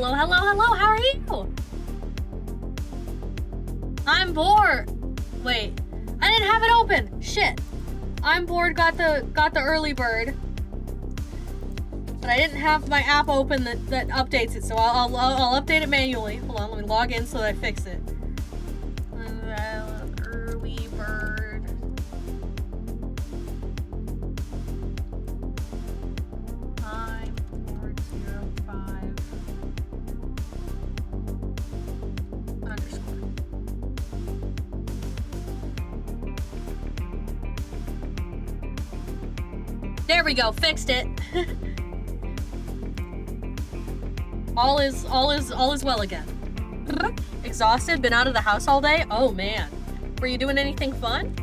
Hello, hello, hello, how are you? I'm bored. Wait, I didn't have it open. Shit. I'm bored, got the early bird. But I didn't have my app open that updates it, so I'll update it manually. Hold on, let me log in so that I fix it. Early bird. I'm bored 05 underscore. There we go, fixed it. All is well again. Exhausted, been out of the house all day? Oh man. Were you doing anything fun?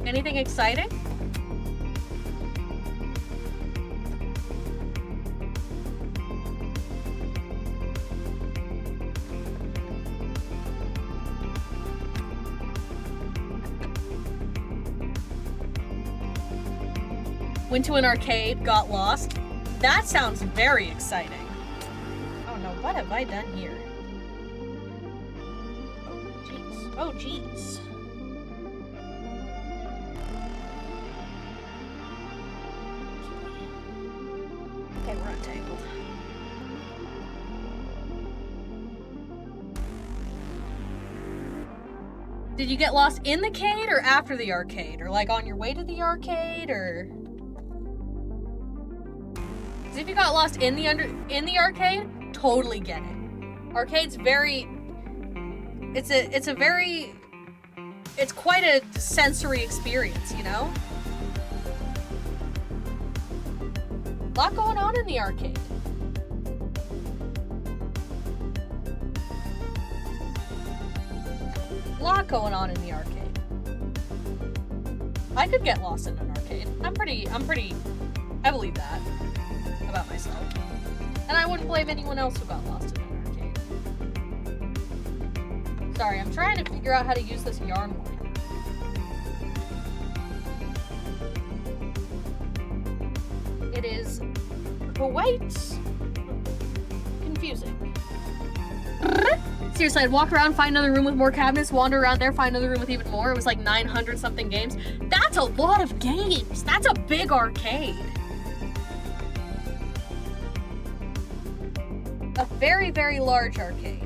Anything exciting? Went to an arcade, got lost. That sounds very exciting. Oh no, what have I done here? Oh jeez. Oh jeez. Okay, we're untangled. Did you get lost in the arcade or after the arcade? Or like on your way to the arcade or? If you got lost in the arcade, totally get it. Arcade's very, it's quite a sensory experience, you know? A lot going on in the arcade. A lot going on in the arcade. I could get lost in an arcade. I believe that about myself. And I wouldn't blame anyone else who got lost in an arcade. Sorry, I'm trying to figure out how to use this yarn line. It is quite confusing. Seriously, I'd walk around, find another room with more cabinets, wander around there, find another room with even more. It was like 900 something games. That's a lot of games. That's a big arcade. A very, very large arcade.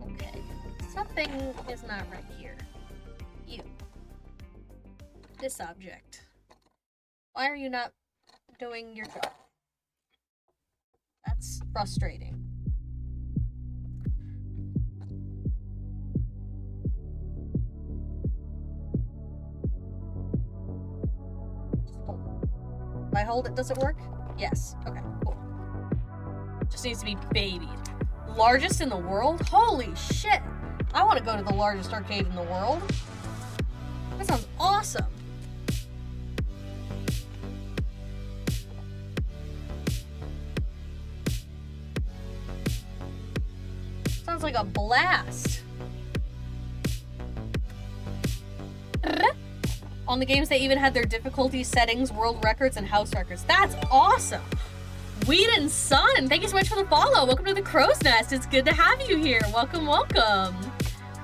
Okay, something is not right here. You. This object. Why are you not doing your job? That's frustrating. If I hold it, does it work? Yes. Okay, cool. Just needs to be babied. Largest in the world? Holy shit! I want to go to the largest arcade in the world. That sounds awesome. Sounds like a blast. On the games, they even had their difficulty settings, world records, and house records. That's awesome! Weed and Sun, thank you so much for the follow. Welcome to the Crow's Nest. It's good to have you here. Welcome, welcome.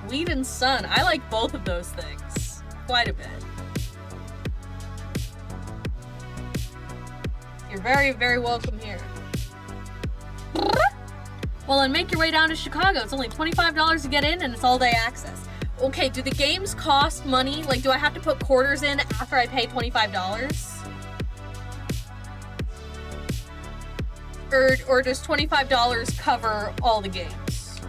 Weed and Sun. I like both of those things quite a bit. You're very, very welcome here. Well, then make your way down to Chicago. It's only $25 to get in, and it's all-day access. Okay, do the games cost money? Like, do I have to put quarters in after I pay $25? Or does $25 cover all the games?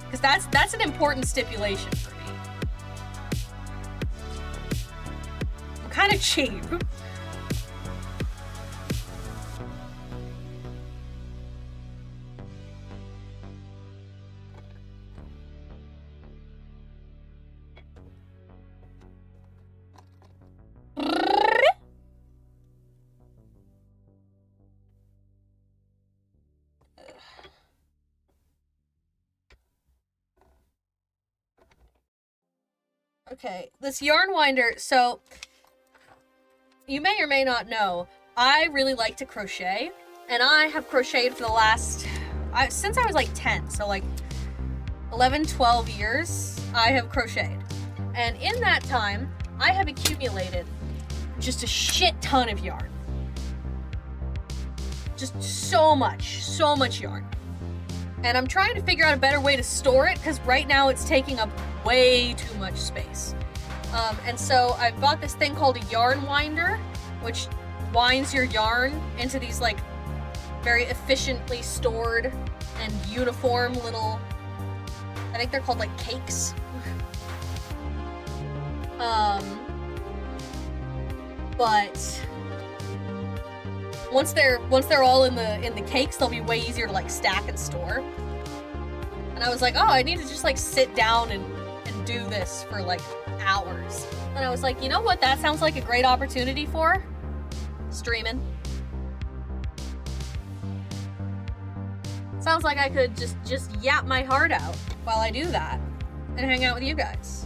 Because that's an important stipulation for me. I'm kind of cheap. Okay, this yarn winder, so you may or may not know, I really like to crochet, and I have crocheted for the last, since I was like 10, so like 11, 12 years, I have crocheted. And in that time, I have accumulated just a shit ton of yarn. Just so much yarn. And I'm trying to figure out a better way to store it, because right now it's taking up way too much space. And so I bought this thing called a yarn winder, which winds your yarn into these like very efficiently stored and uniform little, I think they're called like cakes. But once they're all in the cakes, they'll be way easier to like stack and store. And I was like, oh, I need to just like sit down and do this for like hours. And I was like, you know what that sounds like a great opportunity for? Streaming. Sounds like I could just yap my heart out while I do that and hang out with you guys.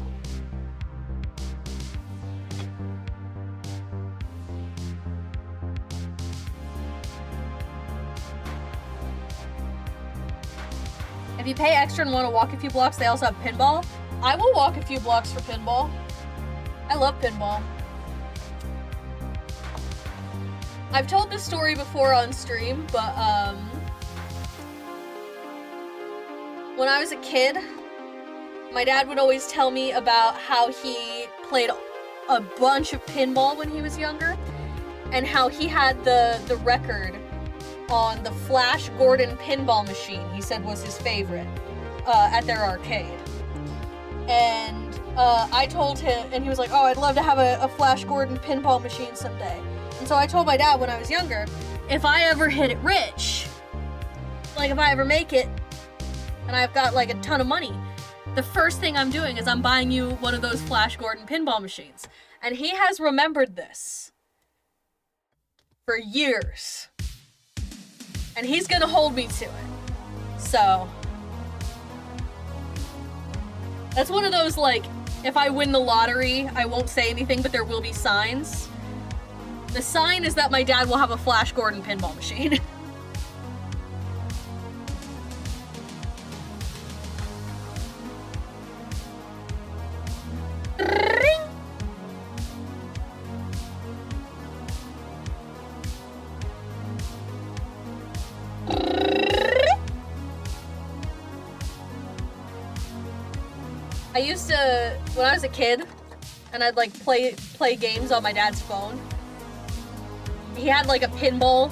If you pay extra and want to walk a few blocks, they also have pinball. I will walk a few blocks for pinball. I love pinball. I've told this story before on stream, but when I was a kid, my dad would always tell me about how he played a bunch of pinball when he was younger, and how he had the record on the Flash Gordon pinball machine. He said was his favorite at their arcade. And I told him, and he was like, oh, I'd love to have a Flash Gordon pinball machine someday. And so I told my dad when I was younger, if I ever hit it rich, like if I ever make it, and I've got like a ton of money, the first thing I'm doing is I'm buying you one of those Flash Gordon pinball machines. And he has remembered this for years. And he's gonna hold me to it. So that's one of those, like, if I win the lottery, I won't say anything, but there will be signs. The sign is that my dad will have a Flash Gordon pinball machine. I used to, when I was a kid, and I'd like play games on my dad's phone, he had like a pinball,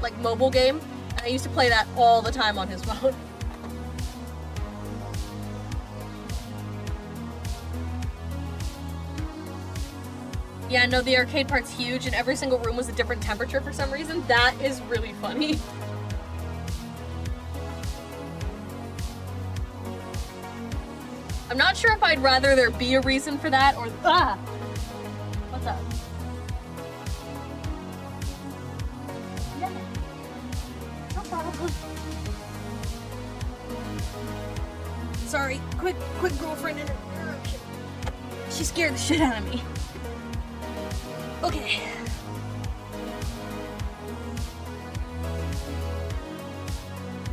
like mobile game, and I used to play that all the time on his phone. Yeah, no, the arcade part's huge, and every single room was a different temperature for some reason. That is really funny. I'm not sure if I'd rather there be a reason for that or... Ah! What's up? Yeah. No problem. Sorry, quick girlfriend interruption. She scared the shit out of me. Okay.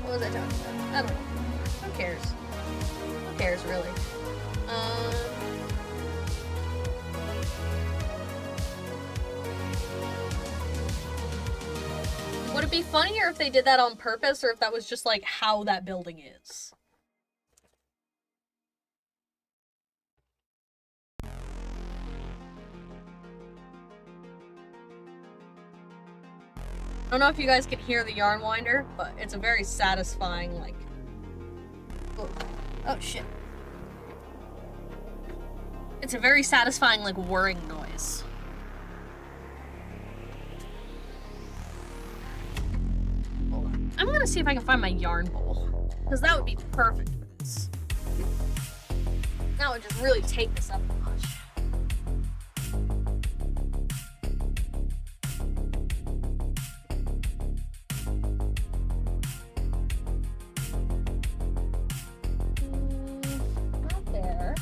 What was I talking about? I don't know. Who cares? Who cares, really? Would it be funnier if they did that on purpose, or if that was just like how that building is? I don't know if you guys can hear the yarn winder, but it's a very satisfying, like... Oh shit. It's a very satisfying, like, whirring noise. Hold on. I'm gonna see if I can find my yarn bowl, because that would be perfect for this. That would just really take this up a notch. Not there.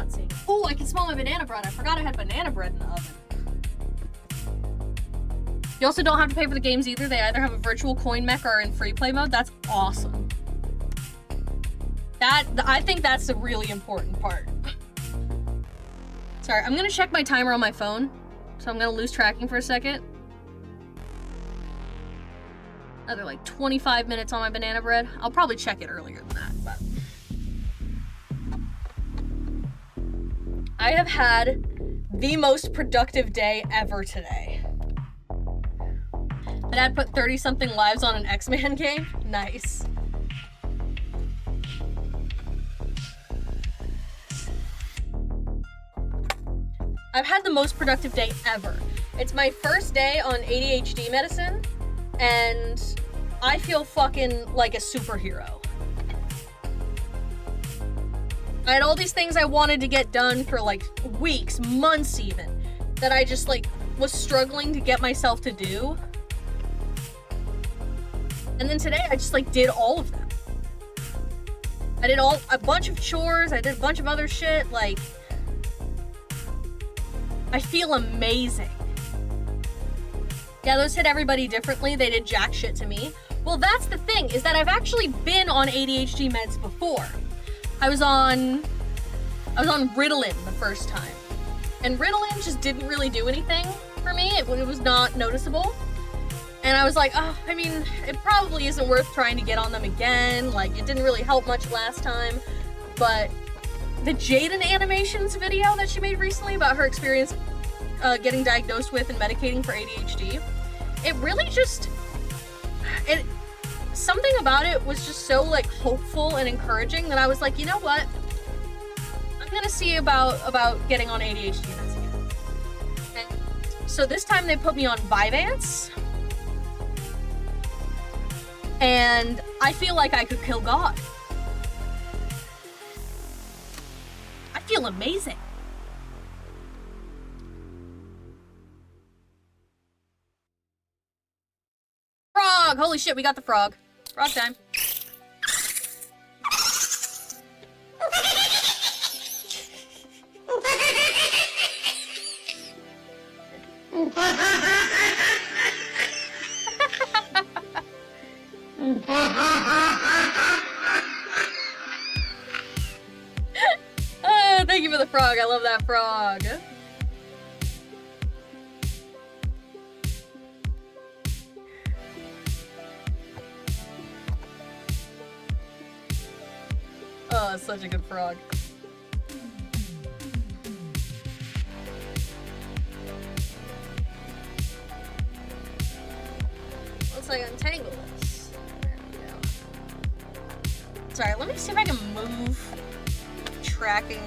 not seeing. Oh, I can smell my banana bread. I forgot I had banana bread in the oven. You also don't have to pay for the games either. They either have a virtual coin mech or in free play mode. That's awesome. I think that's the really important part. Sorry, I'm gonna check my timer on my phone. So I'm gonna lose tracking for a second. Another like 25 minutes on my banana bread. I'll probably check it earlier than that, but. I have had the most productive day ever today. My dad put 30-something lives on an X-Men game. Nice. I've had the most productive day ever. It's my first day on ADHD medicine, and I feel fucking like a superhero. I had all these things I wanted to get done for like weeks, months even, that I just like was struggling to get myself to do. And then today I just like did all of them. I did a bunch of chores, I did a bunch of other shit, like I feel amazing. Yeah, those hit everybody differently. They did jack shit to me. Well, that's the thing, is that I've actually been on ADHD meds before. I was on Ritalin the first time. And Ritalin just didn't really do anything for me. It was not noticeable. And I was like, oh, I mean, it probably isn't worth trying to get on them again. Like, it didn't really help much last time. But the Jaden Animations video that she made recently about her experience getting diagnosed with and medicating for ADHD, it really just, something about it was just so like hopeful and encouraging that I was like, you know what? I'm gonna see about getting on ADHD meds again. And so this time they put me on Vyvanse, and I feel like I could kill God. I feel amazing. Frog! Holy shit, we got the frog. Frog time. Oh, thank you for the frog. I love that frog. Oh, it's such a good frog. Let's like untangle this. There we go. Sorry, let me see if I can move tracking.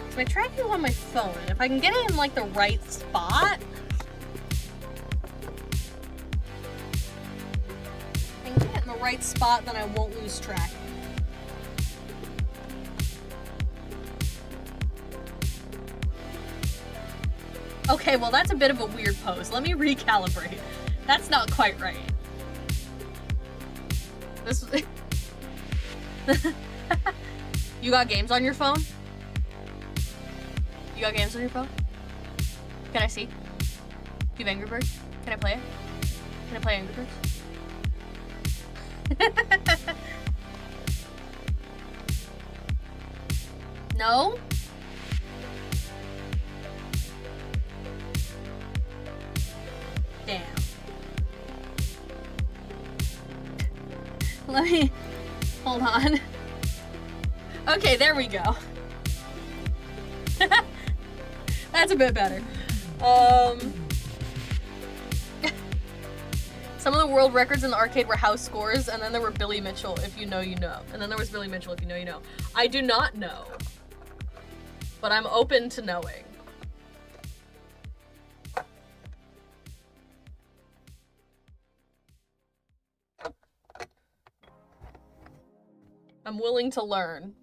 So my tracking is on my phone, and if I can get it in like the right spot. If I can get it in the right spot, then I won't lose track. Okay, well that's a bit of a weird pose. Let me recalibrate. That's not quite right. This You got games on your phone? You got games on your phone? Can I see? Do you have Angry Birds? Can I play it? Can I play Angry Birds? No? Damn. Let me, hold on. Okay, there we go. That's a bit better. Some of the world records in the arcade were house scores, and then there were Billy Mitchell, if you know, you know. And then there was Billy Mitchell, if you know, you know. I do not know, but I'm open to knowing. I'm willing to learn.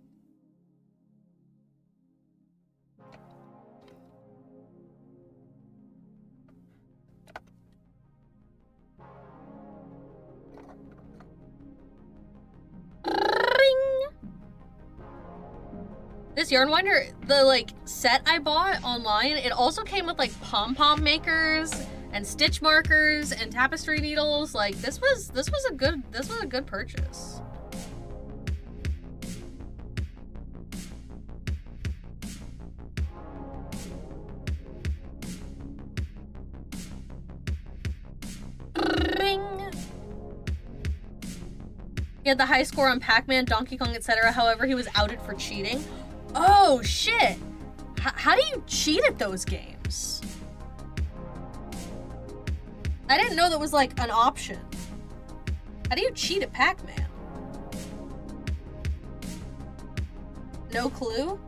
This yarn winder, the like set I bought online, it also came with like pom-pom makers and stitch markers and tapestry needles. Like this was a good purchase. Ring. He had the high score on Pac-Man, Donkey Kong, etc. However, he was outed for cheating. Oh shit! How do you cheat at those games? I didn't know that was like an option. How do you cheat at Pac-Man? No clue?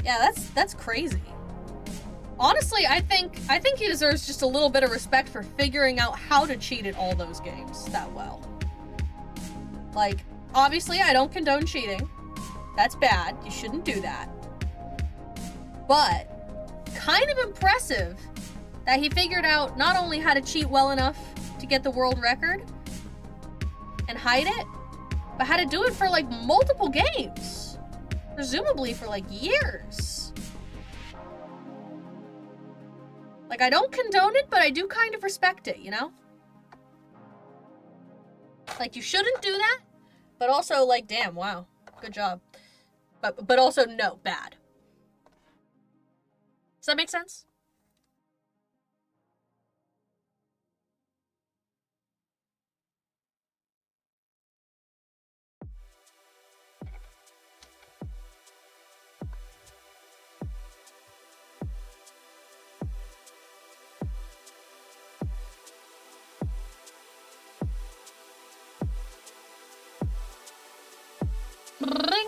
Yeah, that's crazy. Honestly, I think he deserves just a little bit of respect for figuring out how to cheat at all those games that well. Like, obviously I don't condone cheating. That's bad. You shouldn't do that. But kind of impressive that he figured out not only how to cheat well enough to get the world record and hide it, but how to do it for like multiple games. Presumably for like years. Like, I don't condone it, but I do kind of respect it, you know? Like, you shouldn't do that, but also, like, damn, wow. Good job. But also, no, bad. Does that make sense? Ring.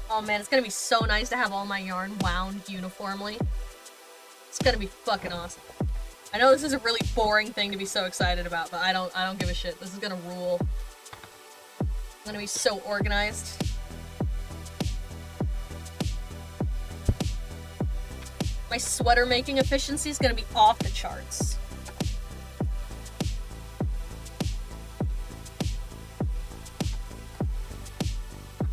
Oh man, it's gonna be so nice to have all my yarn wound uniformly. It's gonna be fucking awesome. I know this is a really boring thing to be so excited about, but I don't give a shit. This is gonna rule. I'm gonna be so organized. My sweater making efficiency is gonna be off the charts.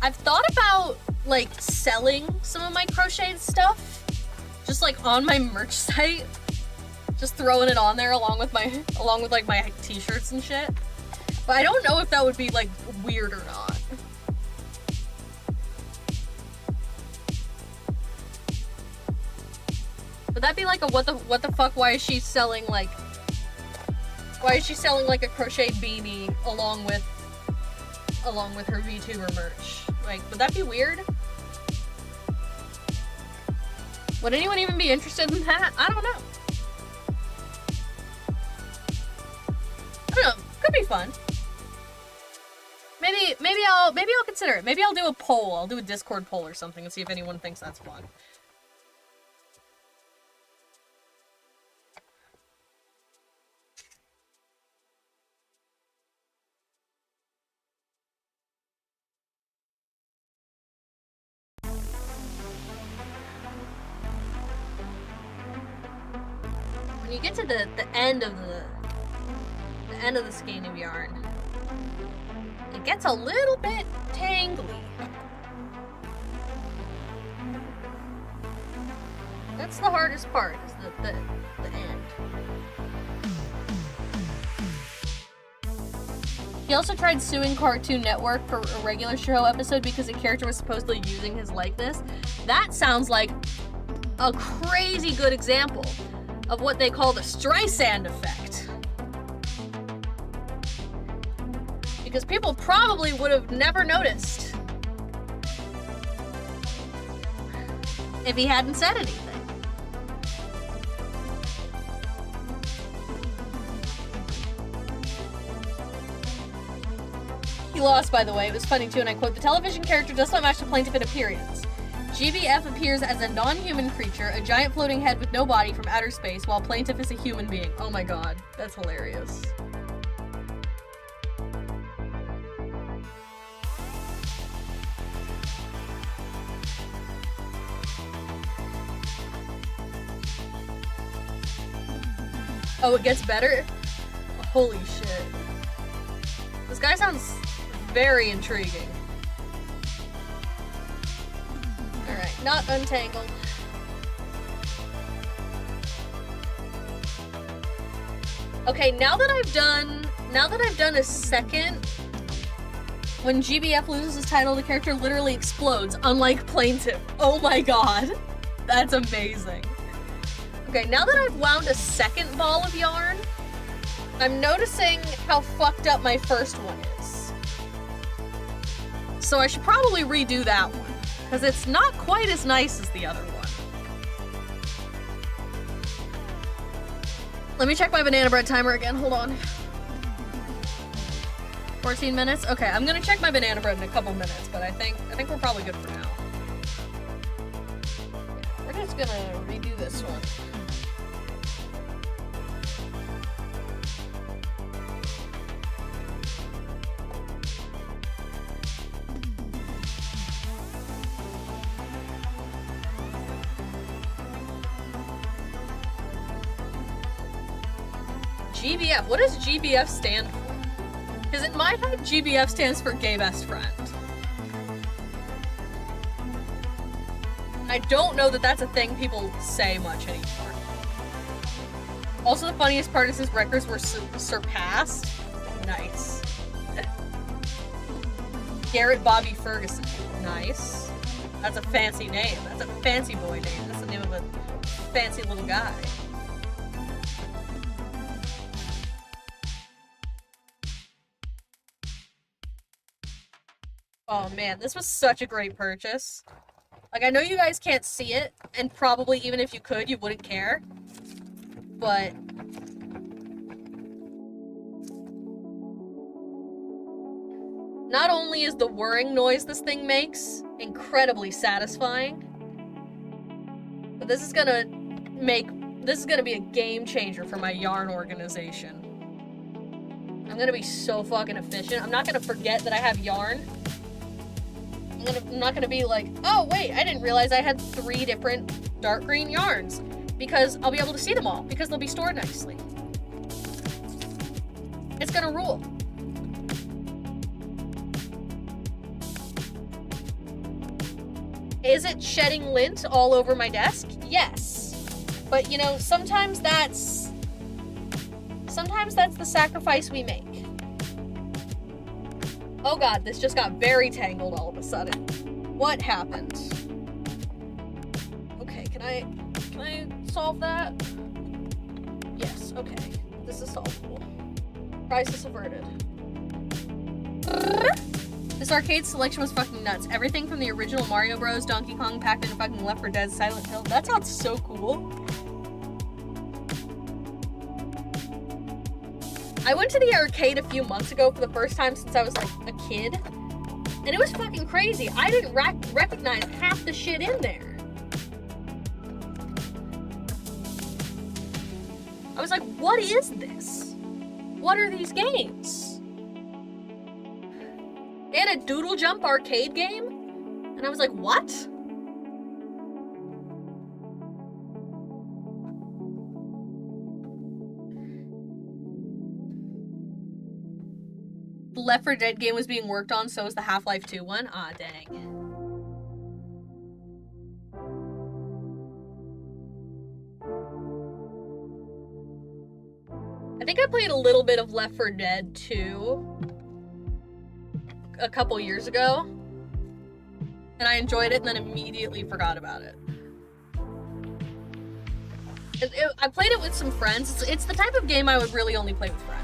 I've thought about like selling some of my crocheted stuff just like on my merch site, just throwing it on there along with like my t-shirts and shit, but I don't know if that would be like weird or not. Would that be like a what the fuck, why is she selling like a crocheted beanie along with her VTuber merch? Like, would that be weird? Would anyone even be interested in that? I don't know. I don't know. Could be fun. Maybe I'll consider it. Maybe I'll do a poll. I'll do a Discord poll or something and see if anyone thinks that's fun. When you get to the end of the skein of yarn, it gets a little bit tangly. That's the hardest part, is the end. He also tried suing Cartoon Network for a regular show episode because a character was supposedly using his likeness. That sounds like a crazy good example of what they call the Streisand effect. Because people probably would have never noticed if he hadn't said anything. He lost, by the way. It was funny too, and I quote, "The television character does not match the plaintiff in appearance. GBF appears as a non-human creature, a giant floating head with no body from outer space, while plaintiff is a human being." Oh my god, that's hilarious. Oh, it gets better? Oh. Holy shit. This guy sounds very intriguing. Alright, not untangled. Okay, now that I've done a second, when GBF loses his title, the character literally explodes, unlike Plaintiff. Oh my god. That's amazing. Okay, now that I've wound a second ball of yarn, I'm noticing how fucked up my first one is. So I should probably redo that one, because it's not quite as nice as the other one. Let me check my banana bread timer again, hold on. 14 minutes? Okay, I'm gonna check my banana bread in a couple minutes, but I think we're probably good for now. Yeah, we're just gonna redo this one. GBF, what does GBF stand for? Because in my head, GBF stands for gay best friend. I don't know that that's a thing people say much anymore. Also, the funniest part is his records were surpassed. Nice. Garrett Bobby Ferguson. Nice. That's a fancy name. That's a fancy boy name. That's the name of a fancy little guy. Oh man, this was such a great purchase. Like, I know you guys can't see it, and probably even if you could, you wouldn't care. But not only is the whirring noise this thing makes incredibly satisfying, but this is gonna be a game changer for my yarn organization. I'm gonna be so fucking efficient. I'm not gonna forget that I have yarn. I'm not gonna be like, oh wait, I didn't realize I had 3 different dark green yarns, because I'll be able to see them all, because they'll be stored nicely. It's gonna rule. Is it shedding lint all over my desk? Yes. But you know, sometimes that's the sacrifice we make. Oh god, this just got very tangled all of a sudden. What happened? Okay, can I solve that? Yes, okay. This is solvable. Crisis averted. This arcade selection was fucking nuts. Everything from the original Mario Bros, Donkey Kong, packed in a fucking Left 4 Dead, Silent Hill. That sounds so cool. I went to the arcade a few months ago for the first time since I was like a kid, and it was fucking crazy. I didn't recognize half the shit in there. I was like, what is this? What are these games? They had a Doodle Jump arcade game, and I was like, what? The Left 4 Dead game was being worked on, so was the Half-Life 2 one. Ah, dang. I think I played a little bit of Left 4 Dead 2 a couple years ago, and I enjoyed it and then immediately forgot about it. I played it with some friends. It's the type of game I would really only play with friends.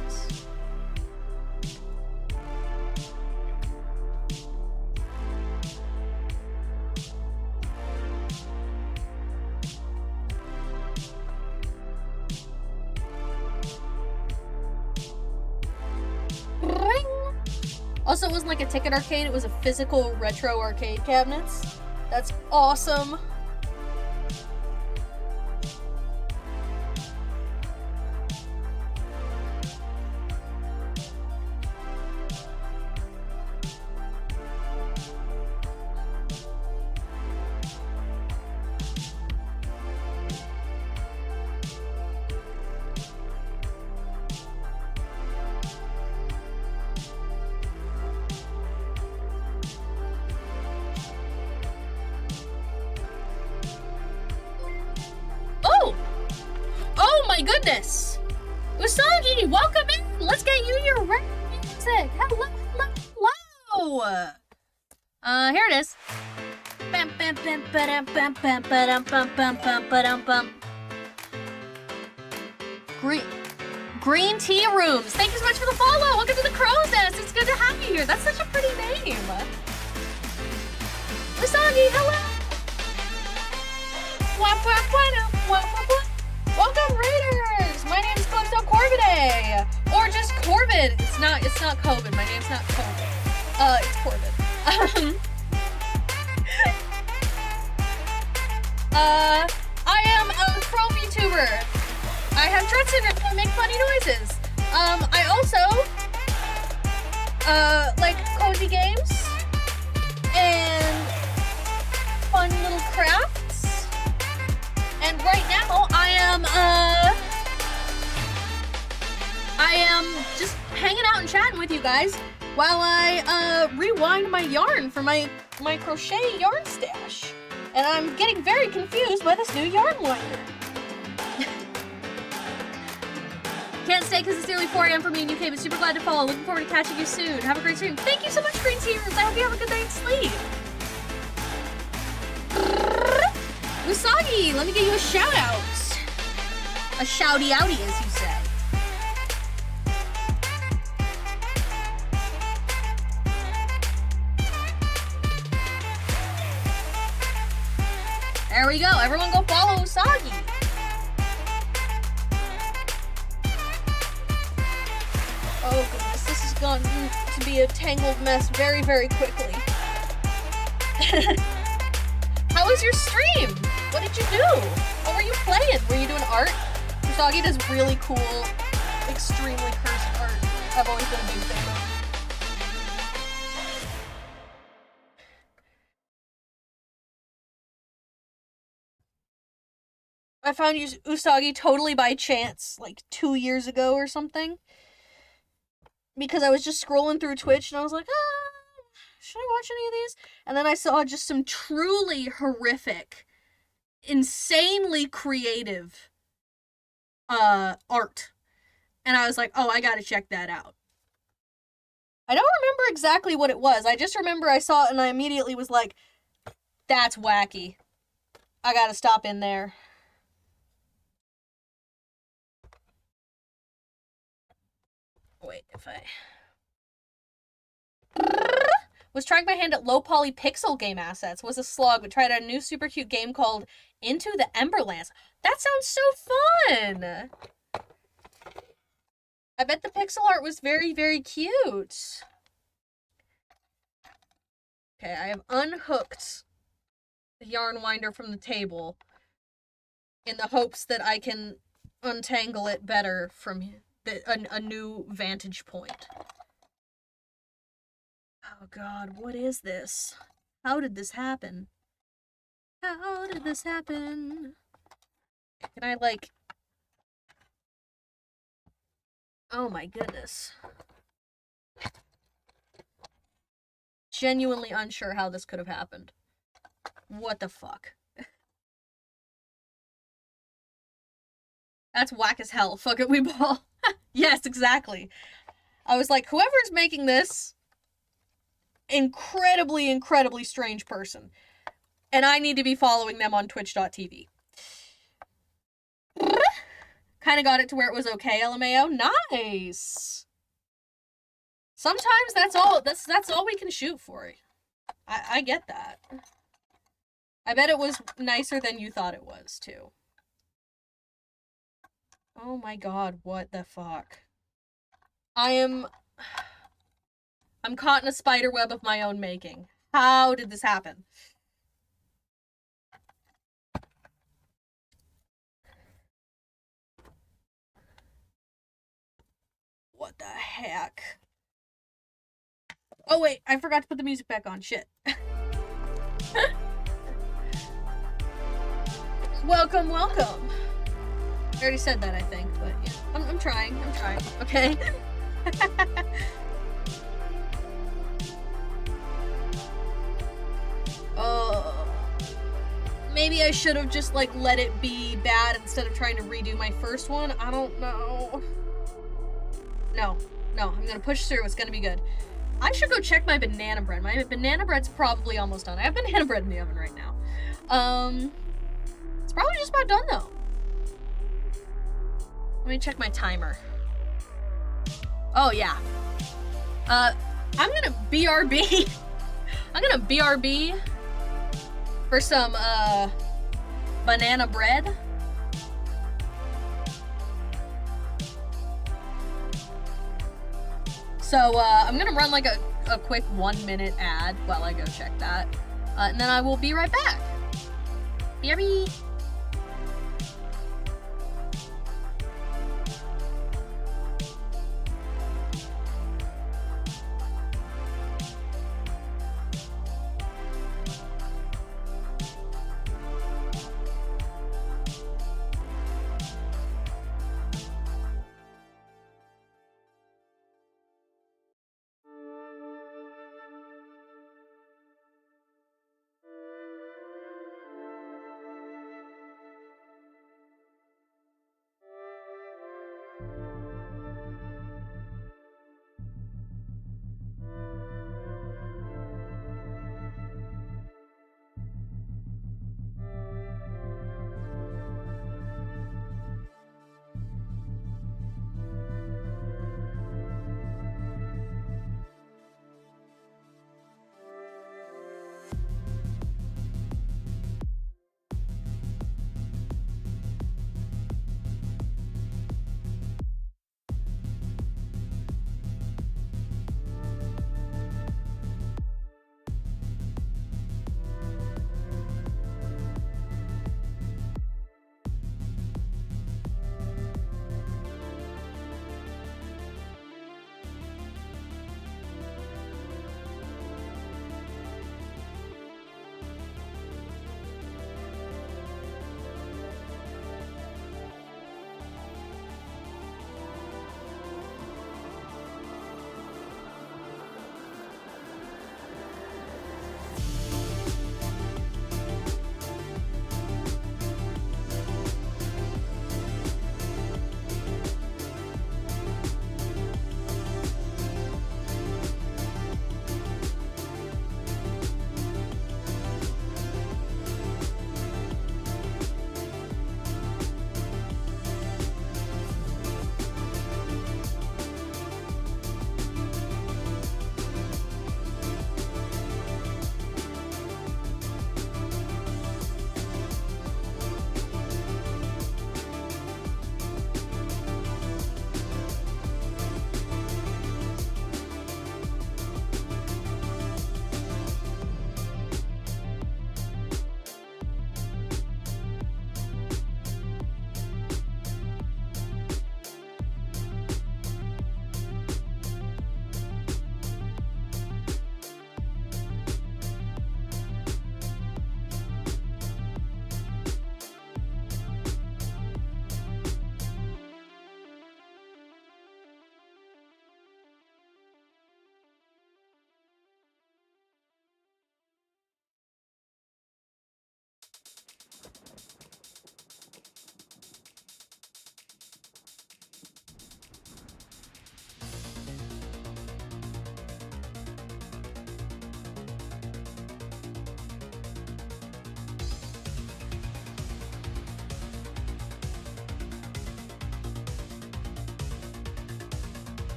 Also, it wasn't like a ticket arcade, it was a physical retro arcade cabinets. That's awesome. my goodness! Usagi, welcome in! Let's get you your rap music! Hello, hello, hello! Here it is. Green Tea Rooms. Thank you so much for the follow. Welcome to the Crow's Nest. It's good to have you here. That's such a pretty name. Usagi, hello. Welcome, Raiders. My name's Calypso Corvidae, or just Corvid. It's not COVID. My name's not COVID. It's Corvid. I am a Crow VTuber. I have Tourette syndrome, I make funny noises. I also, like cozy games and fun little crafts. And right now, I am just hanging out and chatting with you guys while I, rewind my yarn for my crochet yarn stash. And I'm getting very confused by this new yarn winder. Can't stay because it's nearly 4 a.m. for me in UK, but super glad to follow. Looking forward to catching you soon. Have a great stream. Thank you so much, Green Tea Rooms. I hope you have a good night's sleep. Usagi, let me get you a shout out. A shouty outy, as you say. There we go. Everyone go follow Usagi. Oh goodness, this has gone to be a tangled mess very, very quickly. How was your stream? What did you do? What were you playing? Were you doing art? Usagi does really cool, extremely cursed art. I've always been a big fan of. I found Usagi totally by chance, like 2 years ago or something. Because I was just scrolling through Twitch and I was like, should I watch any of these? And then I saw just some truly horrific, insanely creative art. And I was like, oh, I gotta check that out. I don't remember exactly what it was. I just remember I saw it and I immediately was like, that's wacky. I gotta stop in there. Wait, if I... Was trying my hand at low poly pixel game assets. Was a slog, but tried a new super cute game called Into the Emberlands. That sounds so fun! I bet the pixel art was very, very cute. Okay, I have unhooked the yarn winder from the table in the hopes that I can untangle it better from a new vantage point. Oh god, what is this? How did this happen? How did this happen? Can I, like... Oh my goodness. Genuinely unsure how this could have happened. What the fuck? That's whack as hell. Fuck it, we ball. Yes, exactly. I was like, whoever's making this, incredibly, incredibly strange person. And I need to be following them on twitch.tv. Kind of got it to where it was okay, LMAO. Nice! Sometimes that's all we can shoot for. I get that. I bet it was nicer than you thought it was, too. Oh my god, what the fuck? I'm caught in a spider web of my own making. How did this happen? What the heck? Oh wait, I forgot to put the music back on. Shit. Welcome, welcome. I already said that, I think, but yeah. I'm trying. Okay. Maybe I should have just, like, let it be bad instead of trying to redo my first one. I don't know. No, I'm gonna push through. It's gonna be good. I should go check my banana bread. My banana bread's probably almost done. I have banana bread in the oven right now. It's probably just about done, though. Let me check my timer. Oh, yeah. I'm gonna BRB. I'm gonna BRB for some, banana bread. So, I'm gonna run like a quick 1-minute ad while I go check that. And then I will be right back. BRB.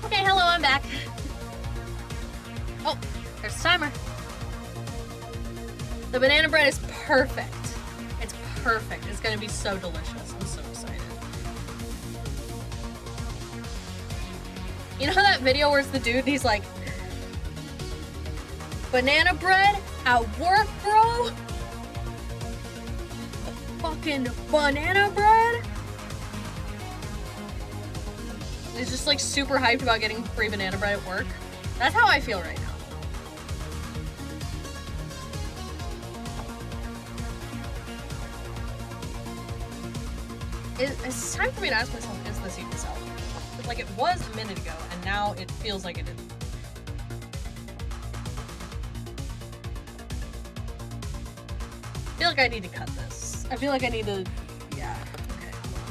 Okay, hello, I'm back. Oh, there's the timer. The banana bread is perfect. It's perfect. It's gonna be so delicious. I'm so excited. You know that video where it's the dude and he's like, banana bread at work, bro? Fucking banana bread? He's just like super hyped about getting free banana bread at work. That's how I feel right now. It's time for me to ask myself, is this even salvageable? Like, it was a minute ago, and now it feels like it isn't. I feel like I need to cut this. I feel like I need to... Yeah. Okay, hold on.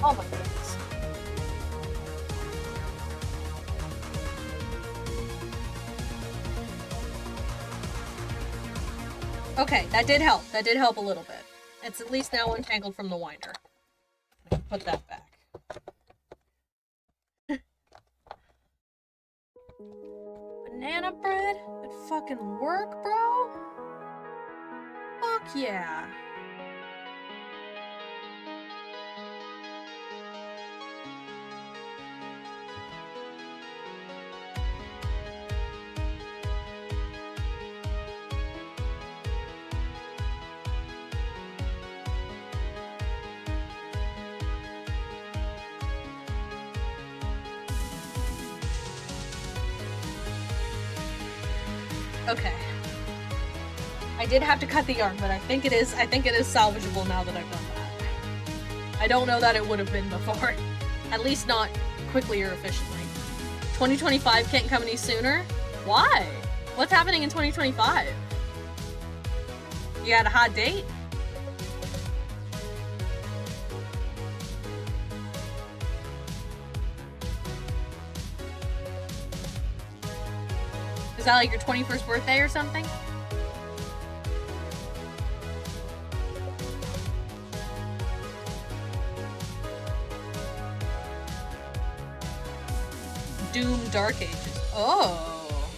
Oh my goodness. Okay, that did help. That did help a little bit. It's at least now untangled from the winder. I can put that back. Banana bread at fucking work, bro? Fuck yeah. Okay. I did have to cut the yarn, but I think it is salvageable now that I've done that. I don't know that it would have been before. At least not quickly or efficiently. 2025 can't come any sooner? Why? What's happening in 2025? You got a hot date? Is that like your 21st birthday or something? Doom Dark Ages. Oh.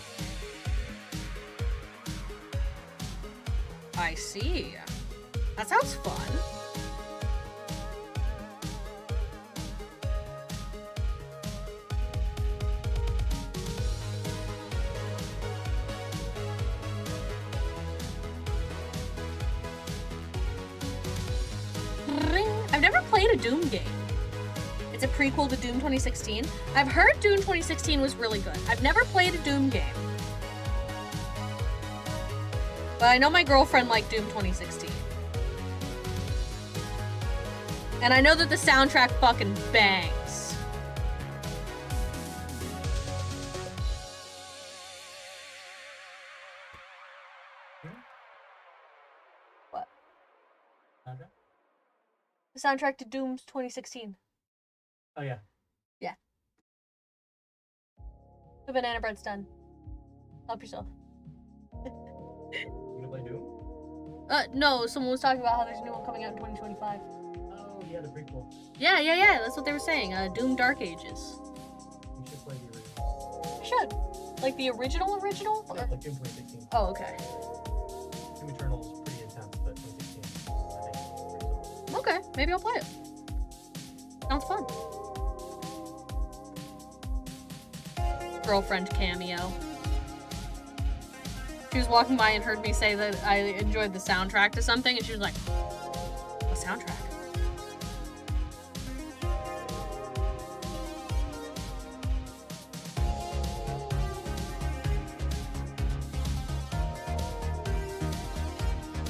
I see. That sounds fun. I've never played a Doom game. It's a prequel to Doom 2016. I've heard Doom 2016 was really good. I've never played a Doom game. But I know my girlfriend liked Doom 2016. And I know that the soundtrack fucking bangs. What? Okay. The soundtrack to Doom 2016. Oh, yeah. Yeah. The banana bread's done. Help yourself. You gonna play Doom? No, someone was talking about how there's a new one coming out in 2025. Oh, yeah, the prequel. Yeah, that's what they were saying. Doom Dark Ages. You should play the original. I should. Like the original? Yeah, like Doom 2016. Oh, okay. Doom Eternal is pretty intense, but 2016, I think. Okay, maybe I'll play it. Sounds fun. Girlfriend cameo. She was walking by and heard me say that I enjoyed the soundtrack to something, and she was like, what soundtrack?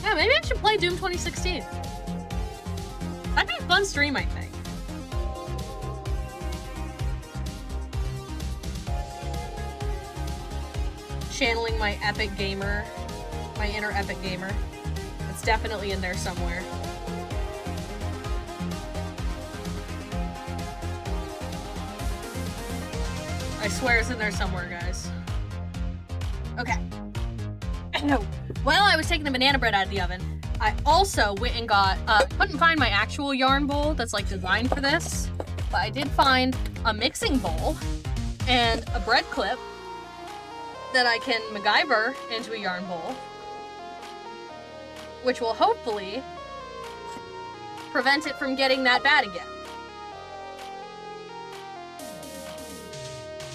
Yeah, maybe I should play Doom 2016. That'd be a fun stream, I think. Channeling my epic gamer, my inner epic gamer. It's definitely in there somewhere. I swear it's in there somewhere, guys. Okay. While I was taking the banana bread out of the oven, I also went and got, couldn't find my actual yarn bowl that's like designed for this, but I did find a mixing bowl and a bread clip that I can MacGyver into a yarn bowl, which will hopefully prevent it from getting that bad again.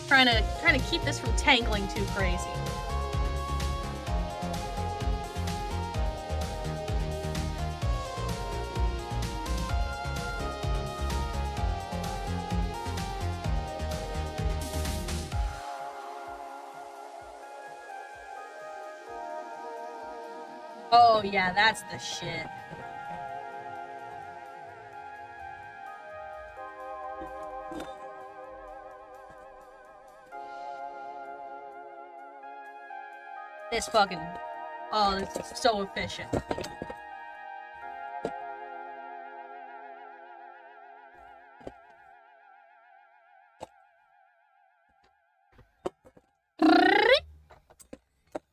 Trying to keep this from tangling too crazy. Oh yeah, that's the shit. This fucking, oh, this is so efficient.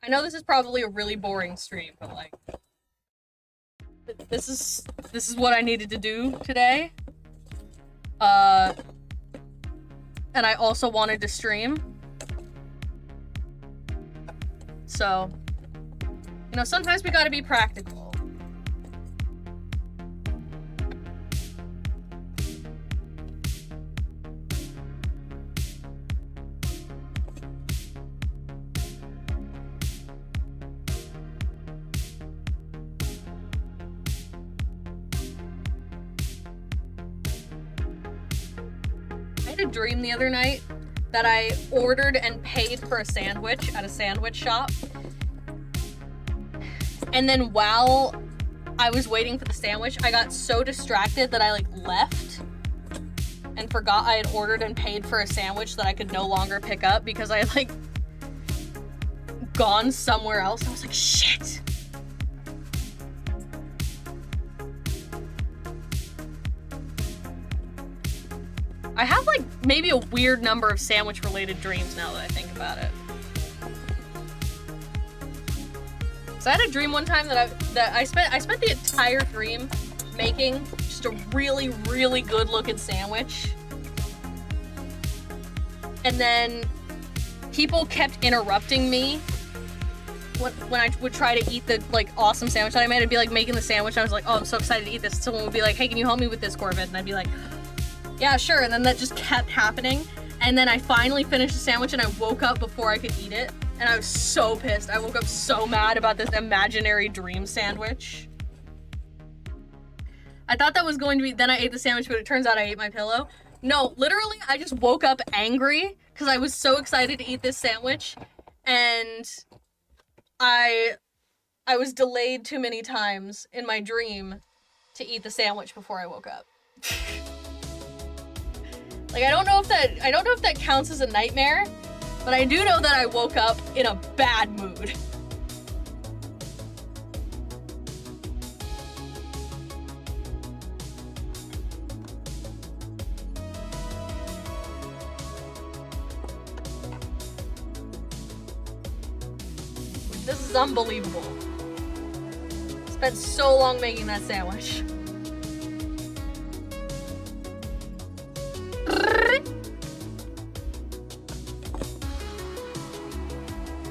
I know this is probably a really boring stream, but like, this is what I needed to do today. And I also wanted to stream. So, you know, sometimes we gotta be practical. I had a dream the other night that I ordered and paid for a sandwich at a sandwich shop. And then while I was waiting for the sandwich, I got so distracted that I like left and forgot I had ordered and paid for a sandwich that I could no longer pick up because I had like gone somewhere else. I was like, shit. I have like maybe a weird number of sandwich related dreams now that I think about it. So I had a dream one time that I spent the entire dream making just a really, really good looking sandwich. And then people kept interrupting me when I would try to eat the like awesome sandwich that I made. I'd be like making the sandwich. I was like, oh, I'm so excited to eat this. Someone would be like, hey, can you help me with this, Corbett? And I'd be like, yeah, sure. And then that just kept happening. And then I finally finished the sandwich and I woke up before I could eat it. And I was so pissed. I woke up so mad about this imaginary dream sandwich. I thought that was going to be, then I ate the sandwich, but it turns out I ate my pillow. No, literally, I just woke up angry because I was so excited to eat this sandwich. And I was delayed too many times in my dream to eat the sandwich before I woke up. Like, I don't know if that counts as a nightmare, but I do know that I woke up in a bad mood. This is unbelievable. Spent so long making that sandwich.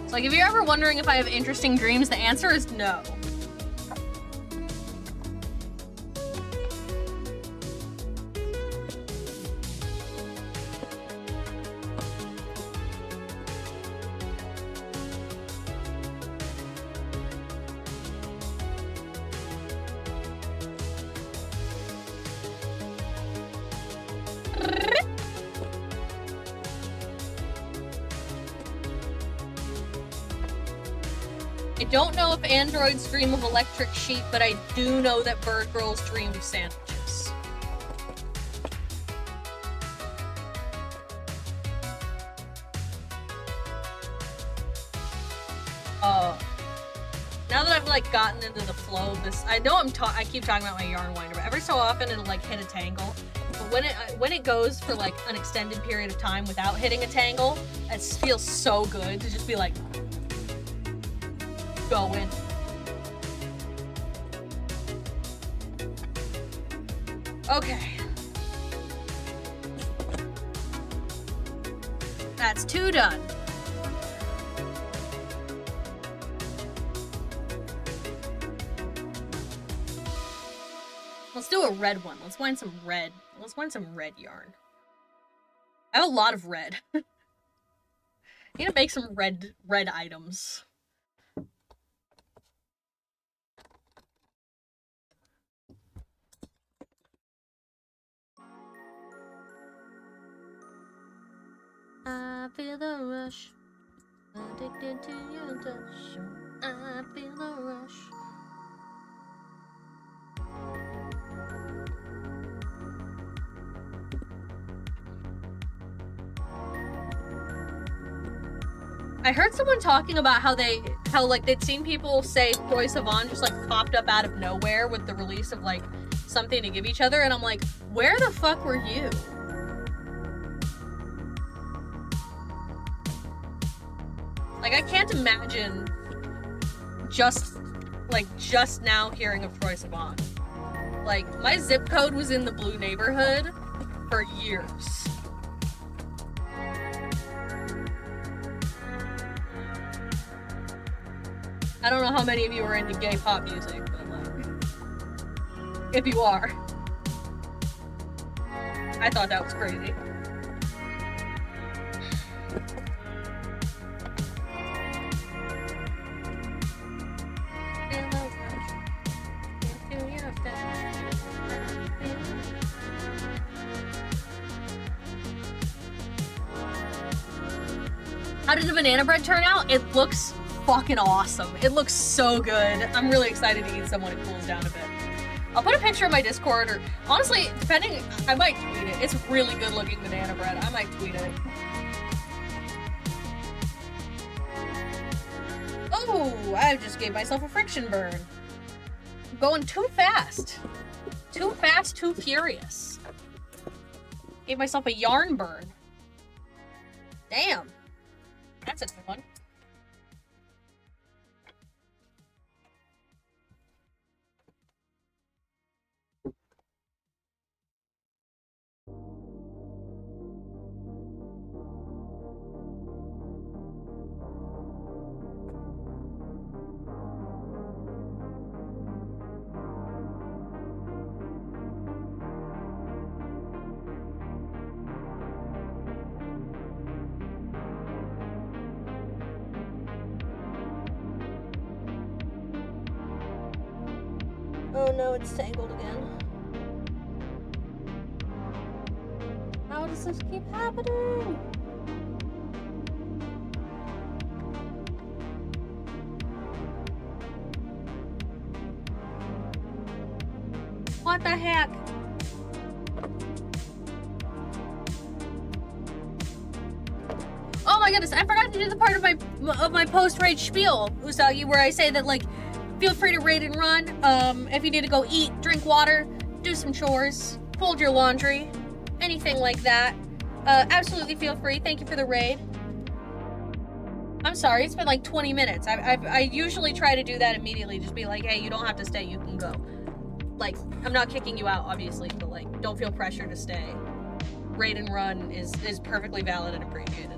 So, like, if you're ever wondering if I have interesting dreams, the answer is no. I don't know if androids dream of electric sheep, but I do know that bird girls dream of sandwiches. Now that I've like gotten into the flow of this, I know I keep talking about my yarn winder, but every so often it'll like hit a tangle. But when it goes for like an extended period of time without hitting a tangle, it feels so good to just be like going. Okay. That's 2 done. Let's do a red one. Let's find some red. Let's find some red yarn. I have a lot of red. I need to make some red items. I feel the rush, addicted to your touch. I feel the rush. I heard someone talking about how like they'd seen people say Troye Sivan just like popped up out of nowhere with the release of like something to give each other, and I'm like, where the fuck were you? Like, I can't imagine just now hearing of Troye Sivan. Like, my zip code was in the blue neighborhood for years. I don't know how many of you are into gay pop music, but like, if you are, I thought that was crazy. How did the banana bread turn out? It looks fucking awesome. It looks so good. I'm really excited to eat some when it cools down a bit. I'll put a picture of my Discord, or honestly, depending, I might tweet it. It's really good looking banana bread. I might tweet it. Oh, I just gave myself a friction burn. I'm going too fast. Too fast, too furious. Gave myself a yarn burn. Damn. That's a good one. Oh no, it's tangled again. How does this keep happening? What the heck? Oh my goodness, I forgot to do the part of my post-raid spiel, Usagi, where I say that, like, feel free to raid and run. If you need to go eat, drink water, do some chores, fold your laundry, anything like that. Absolutely feel free. Thank you for the raid. I'm sorry, it's been like 20 minutes. I usually try to do that immediately. Just be like, hey, you don't have to stay, you can go. Like, I'm not kicking you out, obviously, but like, don't feel pressure to stay. Raid and run is perfectly valid and appreciated.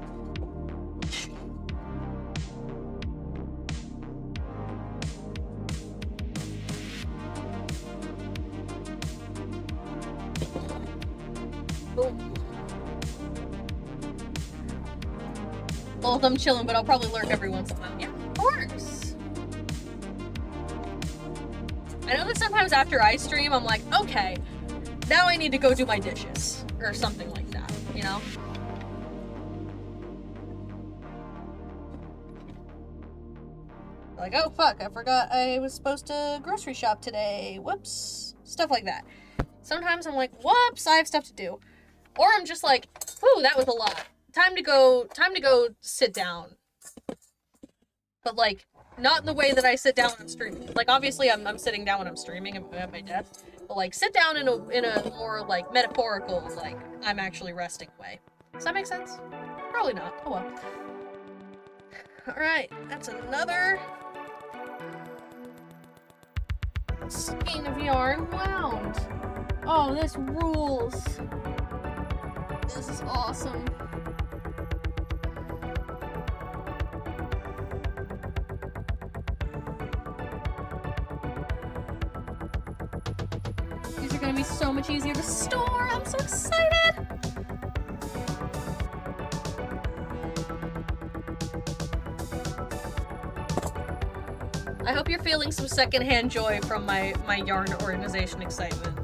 Well, I'm chilling, but I'll probably lurk every once in a while. Yeah, of course. I know that sometimes after I stream, I'm like, okay, now I need to go do my dishes. Or something like that, you know? Like, oh fuck, I forgot I was supposed to grocery shop today. Whoops. Stuff like that. Sometimes I'm like, whoops, I have stuff to do. Or I'm just like, whew, that was a lot. Time to go sit down. But like, not in the way that I sit down when I'm streaming. Like, obviously I'm sitting down when I'm streaming at my desk. But like, sit down in a more like metaphorical, like, I'm actually resting way. Does that make sense? Probably not. Oh well. Alright, that's another skein of yarn wound. Oh, this rules. This is awesome. These are gonna be so much easier to store. I'm so excited. I hope you're feeling some secondhand joy from my yarn organization excitement.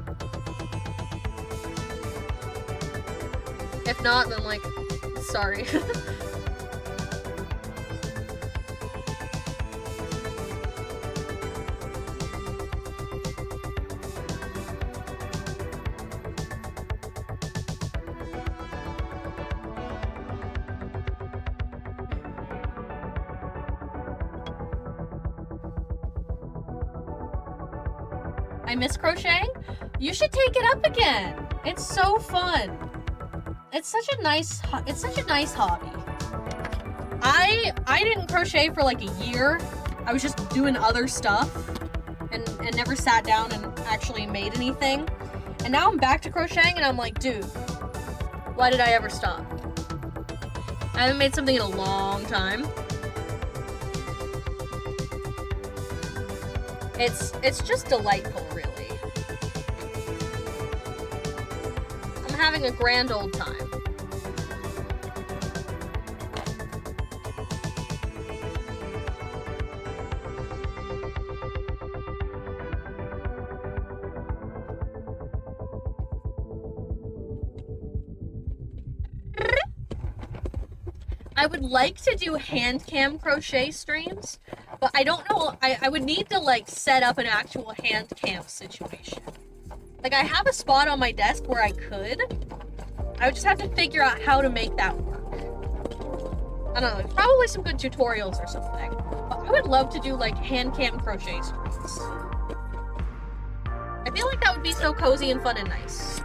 If not, then like, sorry. I miss crocheting. You should take it up again. It's so fun. It's such a nice hobby. I didn't crochet for like a year. I was just doing other stuff and never sat down and actually made anything. And now I'm back to crocheting and I'm like, dude, why did I ever stop? I haven't made something in a long time. It's just delightful, really. I'm having a grand old time. I would like to do hand cam crochet streams, but I don't know, I would need to like set up an actual hand cam situation. Like I have a spot on my desk where I could. I would just have to figure out how to make that work. I don't know, probably some good tutorials or something. But I would love to do like hand cam crochet streams. I feel like that would be so cozy and fun and nice.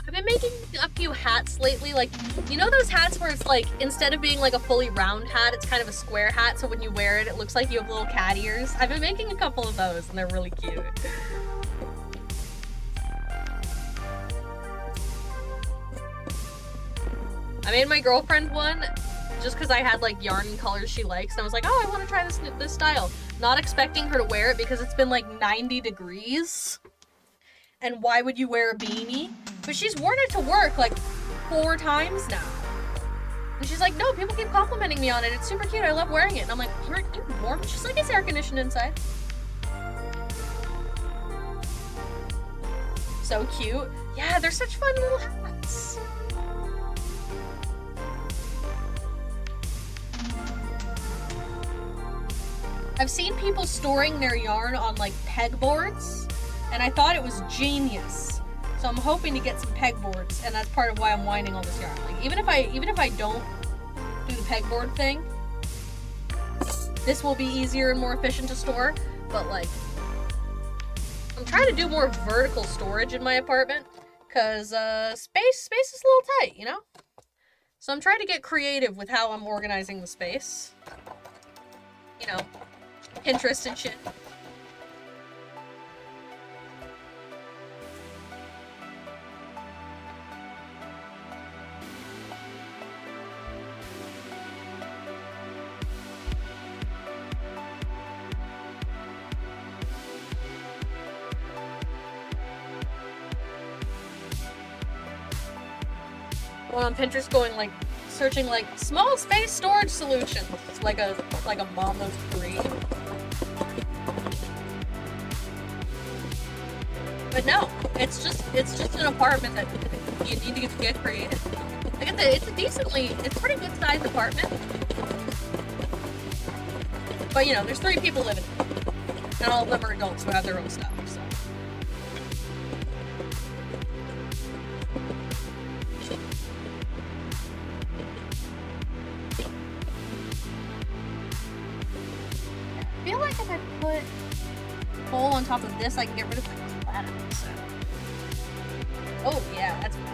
I've been making a few hats lately, like, you know those hats where it's like, instead of being like a fully round hat, it's kind of a square hat, so when you wear it, it looks like you have little cat ears? I've been making a couple of those, and they're really cute. I made my girlfriend one, just because I had like yarn and colors she likes, and I was like, oh, I want to try this style. Not expecting her to wear it because it's been like 90 degrees. And why would you wear a beanie? But she's worn it to work like 4 times now. And she's like, no, people keep complimenting me on it. It's super cute. I love wearing it. And I'm like, you're warm? She's like, it's air conditioned inside. So cute. Yeah, they're such fun little hats. I've seen people storing their yarn on like pegboards. And I thought it was genius. So I'm hoping to get some pegboards, and that's part of why I'm winding all this yarn. Like even if I don't do the pegboard thing, this will be easier and more efficient to store. But like, I'm trying to do more vertical storage in my apartment, cause space is a little tight, you know. So I'm trying to get creative with how I'm organizing the space. You know, Pinterest and shit. Going on Pinterest, going like searching like small space storage solutions. It's like a mama's dream. But no, it's just an apartment that you need to get creative. Like it's a pretty good sized apartment. But you know, there's 3 people living in it. And all of them are adults who have their own stuff, so. I feel like if I put coal on top of this, I can get rid of the clatter. So. Oh yeah, that's fine.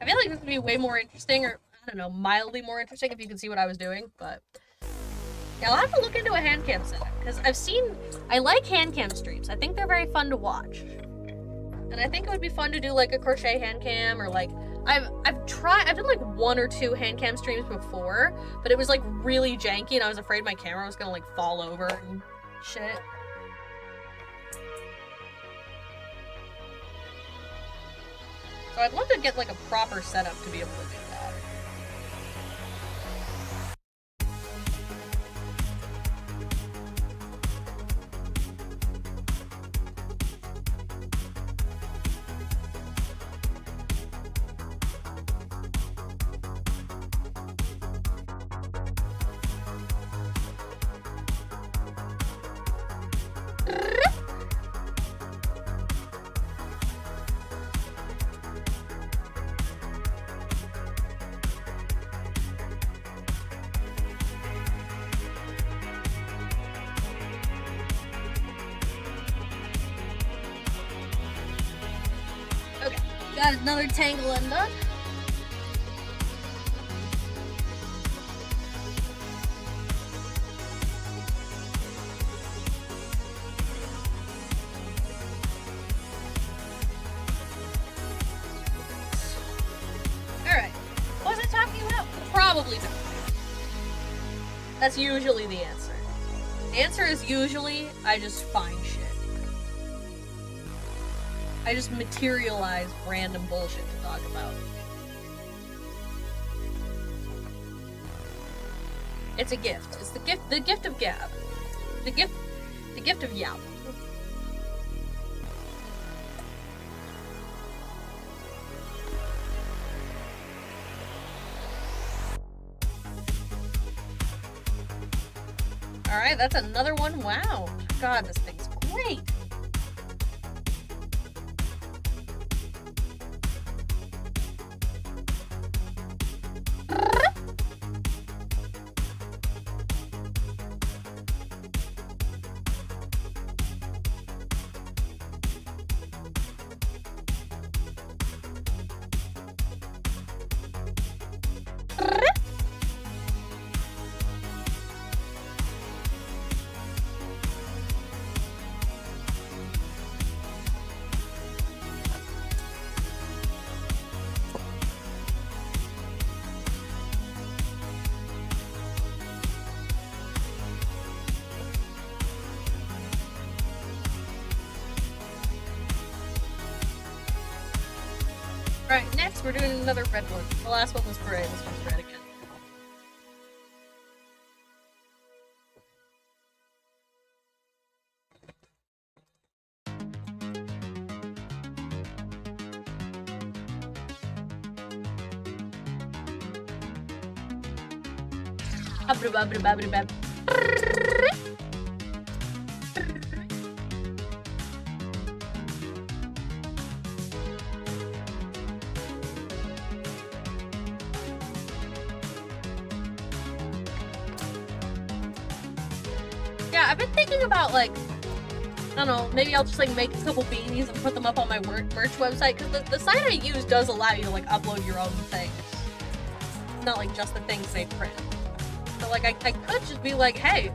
I feel like this would be way more interesting, or I don't know, mildly more interesting if you could see what I was doing, but yeah, I'll have to look into a hand cam setup, because I like hand cam streams. I think they're very fun to watch. And I think it would be fun to do like a crochet hand cam, or like, I've done like 1 or 2 hand cam streams before, but it was like really janky and I was afraid my camera was gonna like fall over and shit. So I'd love to get like a proper setup to be able to do that. Got another tangle undone. Alright. What was I talking about? Probably not. That's usually the answer. The answer is usually I just find shit. I just materialize random bullshit to talk about. It's a gift. It's the gift of gab. The gift of yap. Alright, that's another one. Wow. God, this thing's great. Alright, next we're doing another red one. The last one was gray, this one's red again. Yeah, I've been thinking about, like, I don't know, maybe I'll just, like, make a couple beanies and put them up on my merch website, because the site I use does allow you to, like, upload your own things. It's not, like, just the things they print. So, like, I could just be like, hey,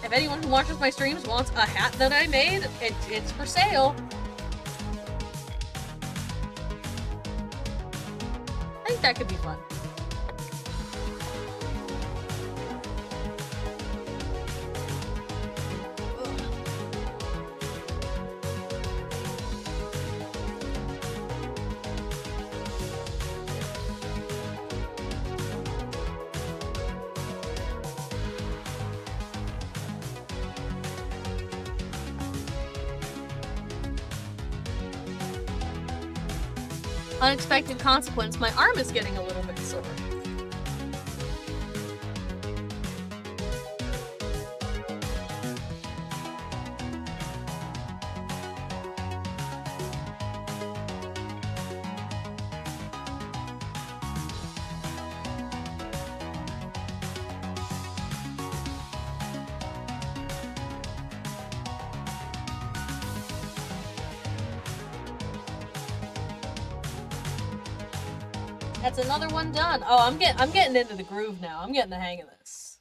if anyone who watches my streams wants a hat that I made, it's for sale. I think that could be fun. Unexpected consequence, my arm is getting a little bit sore. That's another one done. Oh, I'm getting into the groove now. I'm getting the hang of this.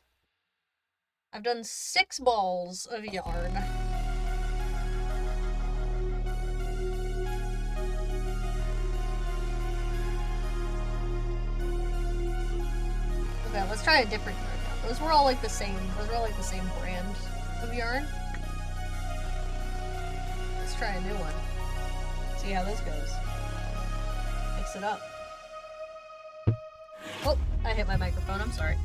I've done 6 balls of yarn. Okay, let's try a different yarn now. Those were all like the same. Those were all like the same brand of yarn. Let's try a new one. See how this goes. Mix it up. Oh, I hit my microphone, I'm sorry.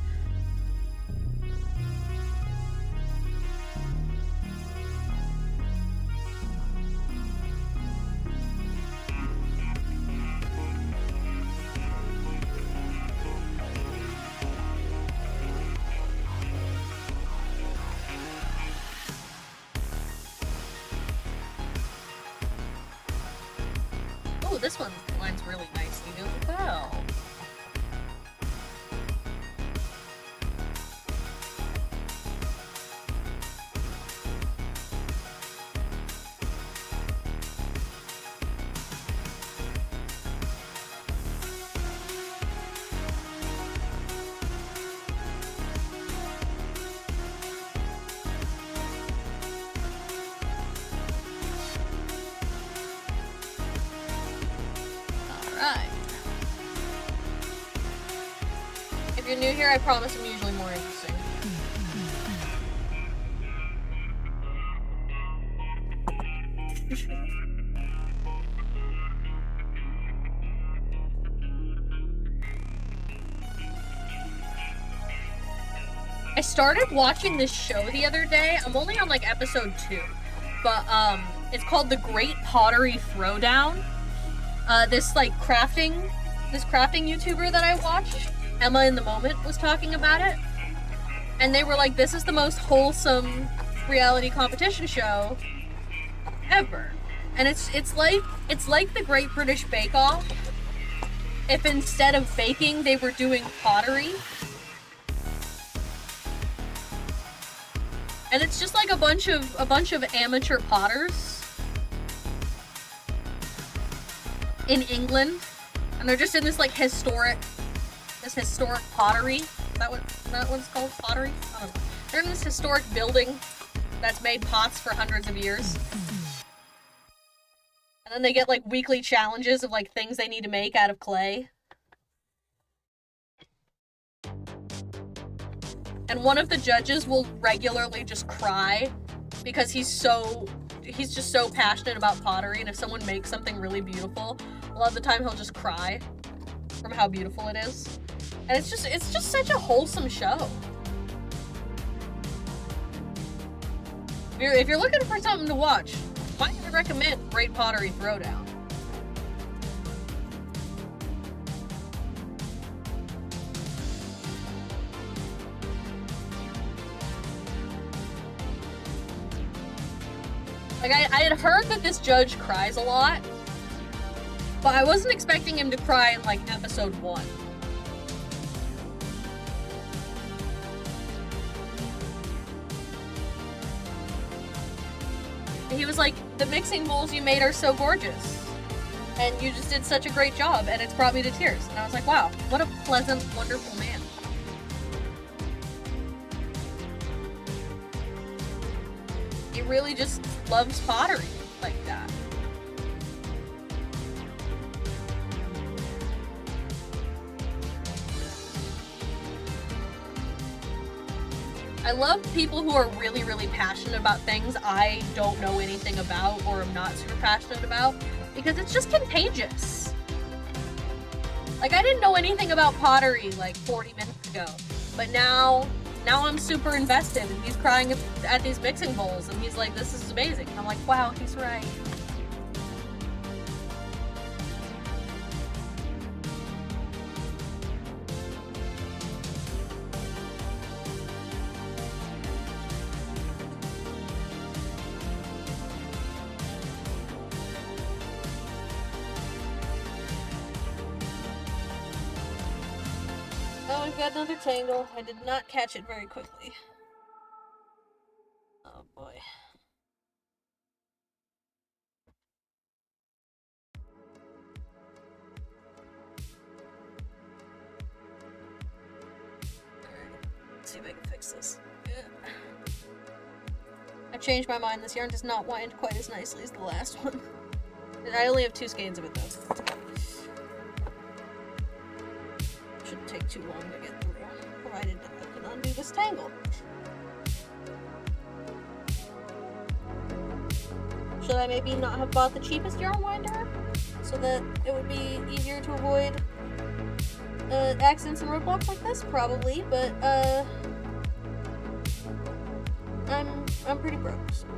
Oh, this one lines really nicely as well. If you're new here, I promise I'm usually more interesting. I started watching this show the other day. I'm only on like episode 2, but it's called The Great Pottery Throwdown. This crafting YouTuber that I watched, Emma in the Moment, was talking about it, and they were like, "This is the most wholesome reality competition show ever," and it's like the Great British Bake Off, if instead of baking they were doing pottery. And it's just like a bunch of amateur potters in England, and they're just in this like historic pottery. Is that what it's called? Pottery? I don't know. They're in this historic building that's made pots for hundreds of years. And then they get like weekly challenges of like things they need to make out of clay. And one of the judges will regularly just cry because he's just so passionate about pottery, and if someone makes something really beautiful, a lot of the time he'll just cry from how beautiful it is. And it's just such a wholesome show. If you're looking for something to watch, might recommend Great Pottery Throwdown. Like, I had heard that this judge cries a lot, but I wasn't expecting him to cry in, like, episode 1. He was like, "The mixing bowls you made are so gorgeous, and you just did such a great job, and it's brought me to tears." And I was like, wow, what a pleasant, wonderful man. really just loves pottery like that. I love people who are really, really passionate about things I don't know anything about or am not super passionate about, because it's just contagious. Like, I didn't know anything about pottery like 40 minutes ago, but now I'm super invested, and he's crying at these mixing bowls, and he's like, this is amazing. And I'm like, wow, he's right. Oh, we've got another tangle. I did not catch it very quickly. Oh boy. Alright, let's see if I can fix this. I changed my mind. This yarn does not wind quite as nicely as the last one. I only have 2 skeins of it though. Shouldn't take too long to get through, provided I can undo this tangle. Should I maybe not have bought the cheapest yarn winder so that it would be easier to avoid accidents and roadblocks like this? Probably, but I'm pretty broke. So.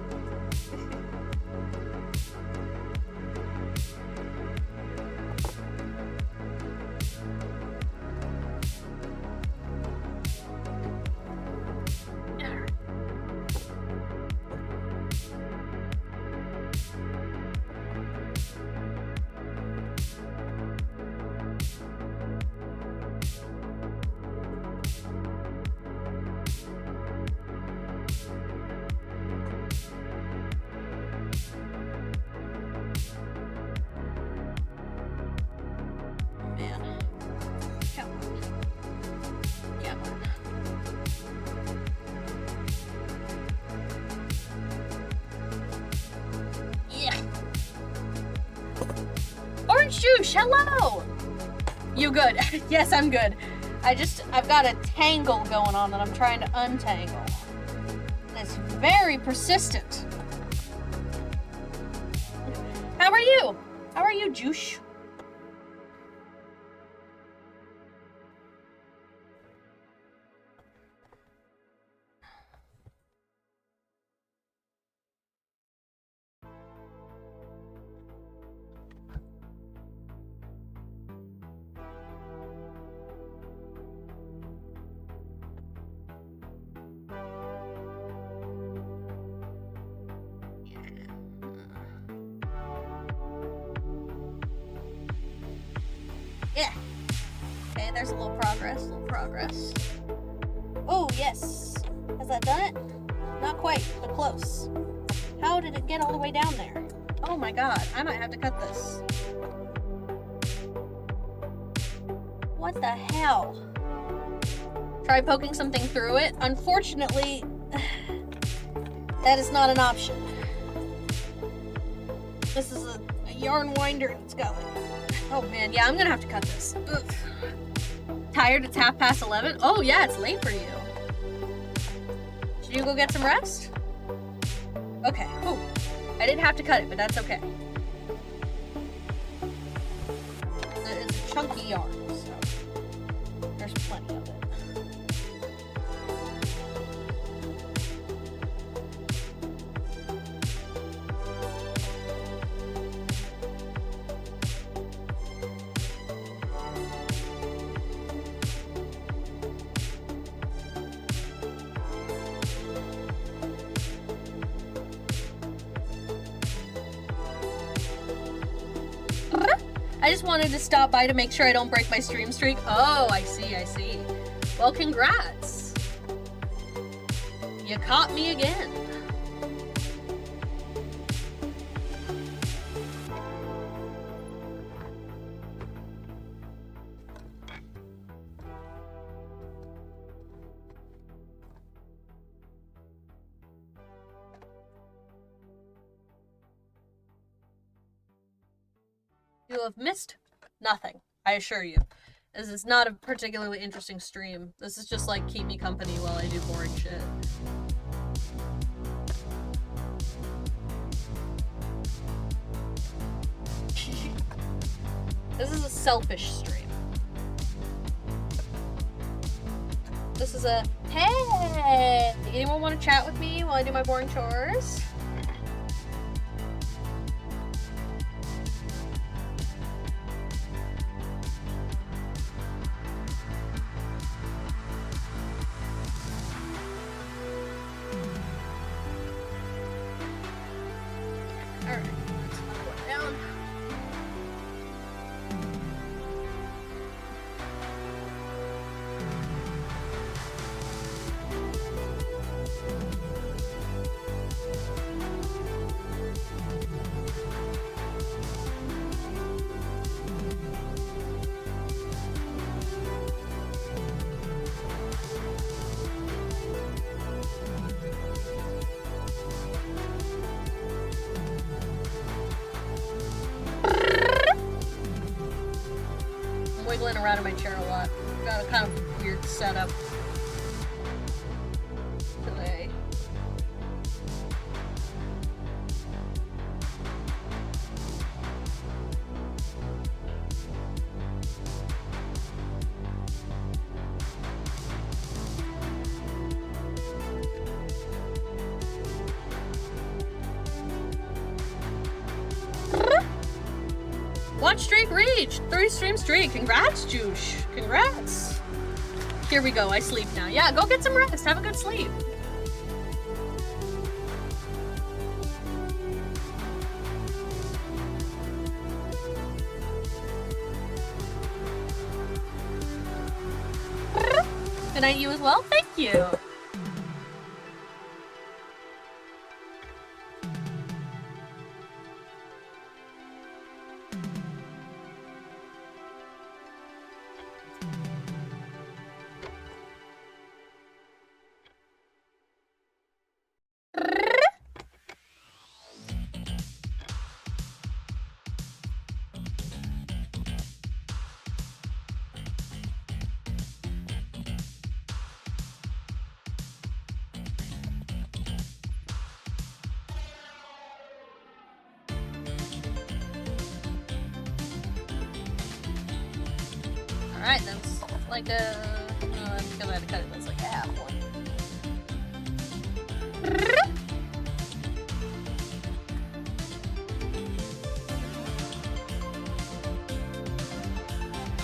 Juice, hello! You good? Yes, I'm good. I've got a tangle going on that I'm trying to untangle. And it's very persistent. How are you? How are you, Juice? Yeah. Okay, there's a little progress. Oh, yes. Has that done it? Not quite, but close. How did it get all the way down there? Oh my god, I might have to cut this. What the hell? Try poking something through it. Unfortunately, that is not an option. This is a yarn winder and it's got like... Oh man, yeah, I'm gonna have to cut this. Ugh. Tired? It's 11:30? Oh yeah, it's late for you. Should you go get some rest? Okay, cool. I didn't have to cut it, but that's okay. It's a chunky yarn, so there's plenty of it. I just wanted to stop by to make sure I don't break my stream streak. Oh, I see. Well, congrats. You caught me again. You have missed nothing, I assure you. This is not a particularly interesting stream. This is just like keep me company while I do boring shit. This is a selfish stream. This is a, hey, anyone want to chat with me while I do my boring chores? Alright, let's put one down. Wiggling around in my chair a lot. Got a kind of weird setup today. Watch streak reached! 3 stream streak. Congrats, Juice. Congrats. Here we go. I sleep now. Yeah, go get some rest. Have a good sleep. Good night, you as well. Thank you. Alright, that's like a... that's because I had to cut it. That's like a half one.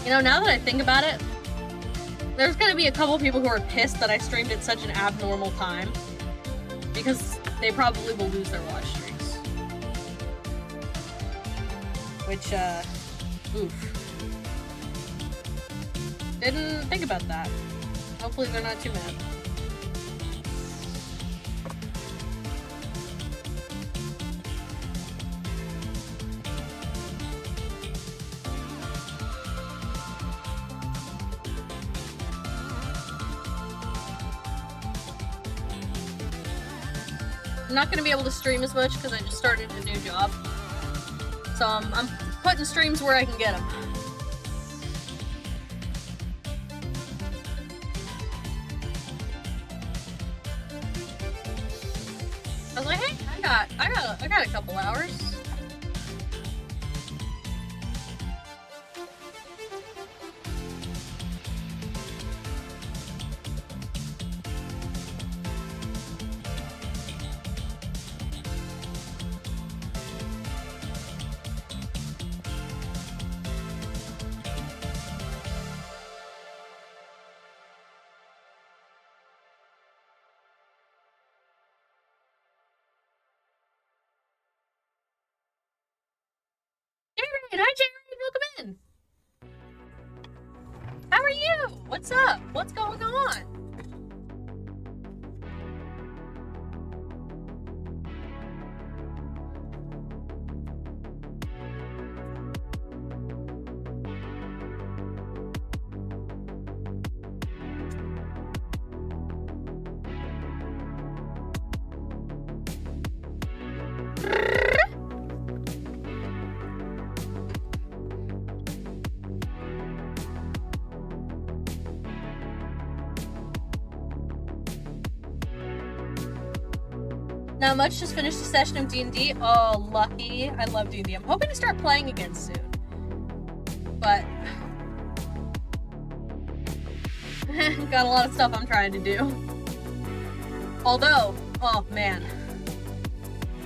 You know, now that I think about it, there's gonna be a couple people who are pissed that I streamed at such an abnormal time. Because they probably will lose their watch streaks. Which, oof. Didn't think about that. Hopefully they're not too mad. I'm not gonna be able to stream as much because I just started a new job. So I'm putting streams where I can get them. I was like, hey, I got a couple hours. Jared, hi Jared, welcome in. How are you? What's up? What's going on? Not much, just finished a session of D&D. Oh, lucky. I love D&D. I'm hoping to start playing again soon. But... got a lot of stuff I'm trying to do. Although, oh man.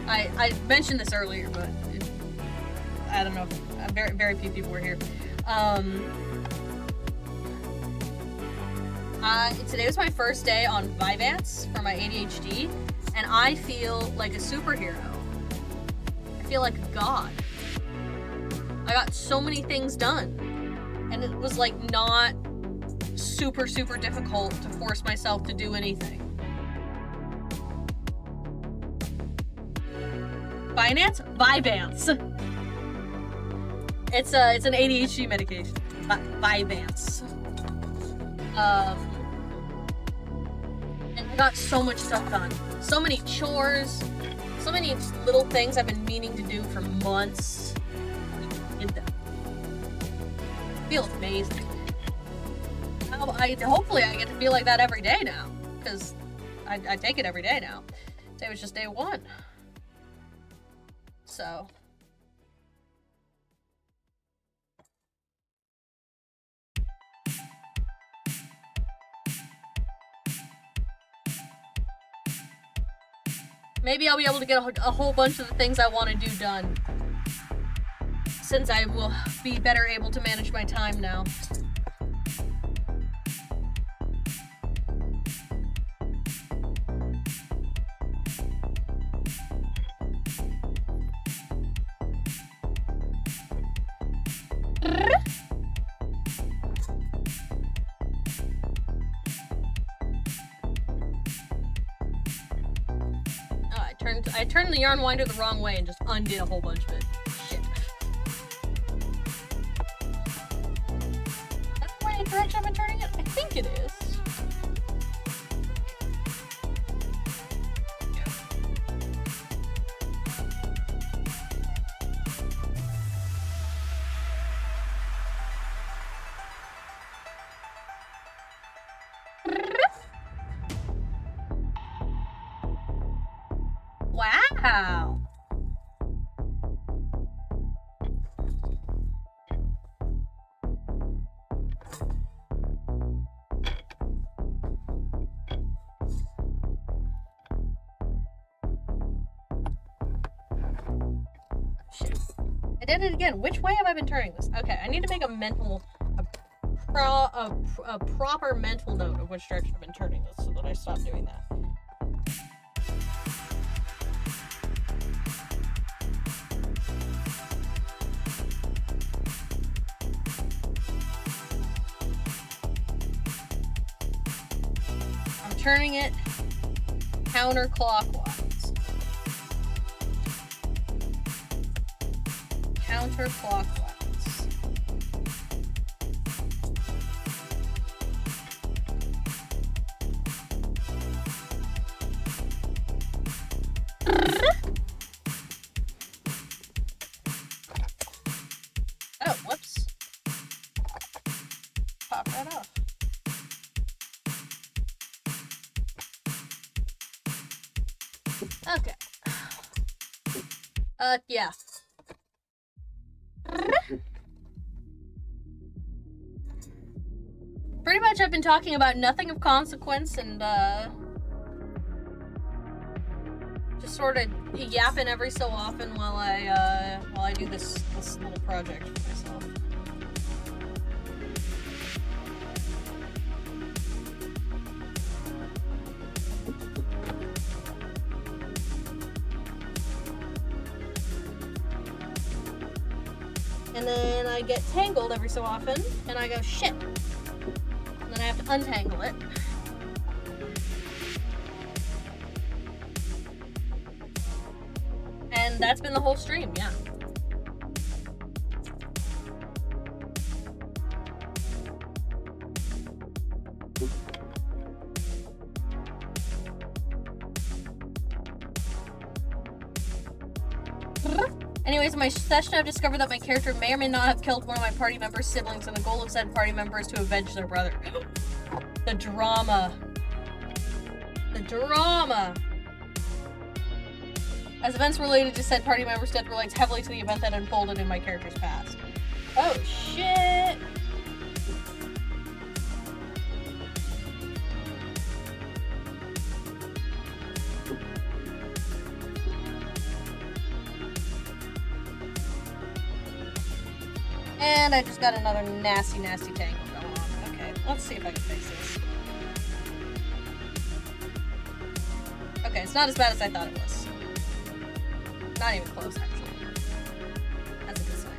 I mentioned this earlier, but I don't know. Very, very few people were here. Today was my first day on Vyvanse for my ADHD, and I feel like a superhero. I feel like a god. I got so many things done, and it was like not super, super difficult to force myself to do anything. Vyvanse. It's an ADHD medication. Vyvanse. And I got so much stuff done. So many chores. So many little things I've been meaning to do for months. Did them. Feels amazing. Hopefully I get to feel like that every day now. Because I take it every day now. Today was just day one. So... maybe I'll be able to get a whole bunch of the things I want to do done. Since I will be better able to manage my time now. I turned the yarn winder the wrong way and just undid a whole bunch of it. Shit. That's the right direction I've been turning it? I think it is. Wow. Shit. I did it again. Which way have I been turning this? Okay, I need to make a proper mental note of which direction I've been turning this so that I stop doing that. Turning it counterclockwise. Counterclockwise. Oh, whoops. Pop right off. Okay. Yeah. Pretty much I've been talking about nothing of consequence and, just sort of yapping every so often while I do this little project for myself. And then I get tangled every so often, and I go, shit. And then I have to untangle it. And that's been the whole stream, yeah. Anyways, in my session, I've discovered that my character may or may not have killed one of my party members' siblings, and the goal of said party member is to avenge their brother. The drama. The drama. As events related to said party member's death relates heavily to the event that unfolded in my character's past. Oh, shit. And I just got another nasty, nasty tangle going on. Okay, let's see if I can fix this. Okay, it's not as bad as I thought it was. Not even close, actually. That's a good sign.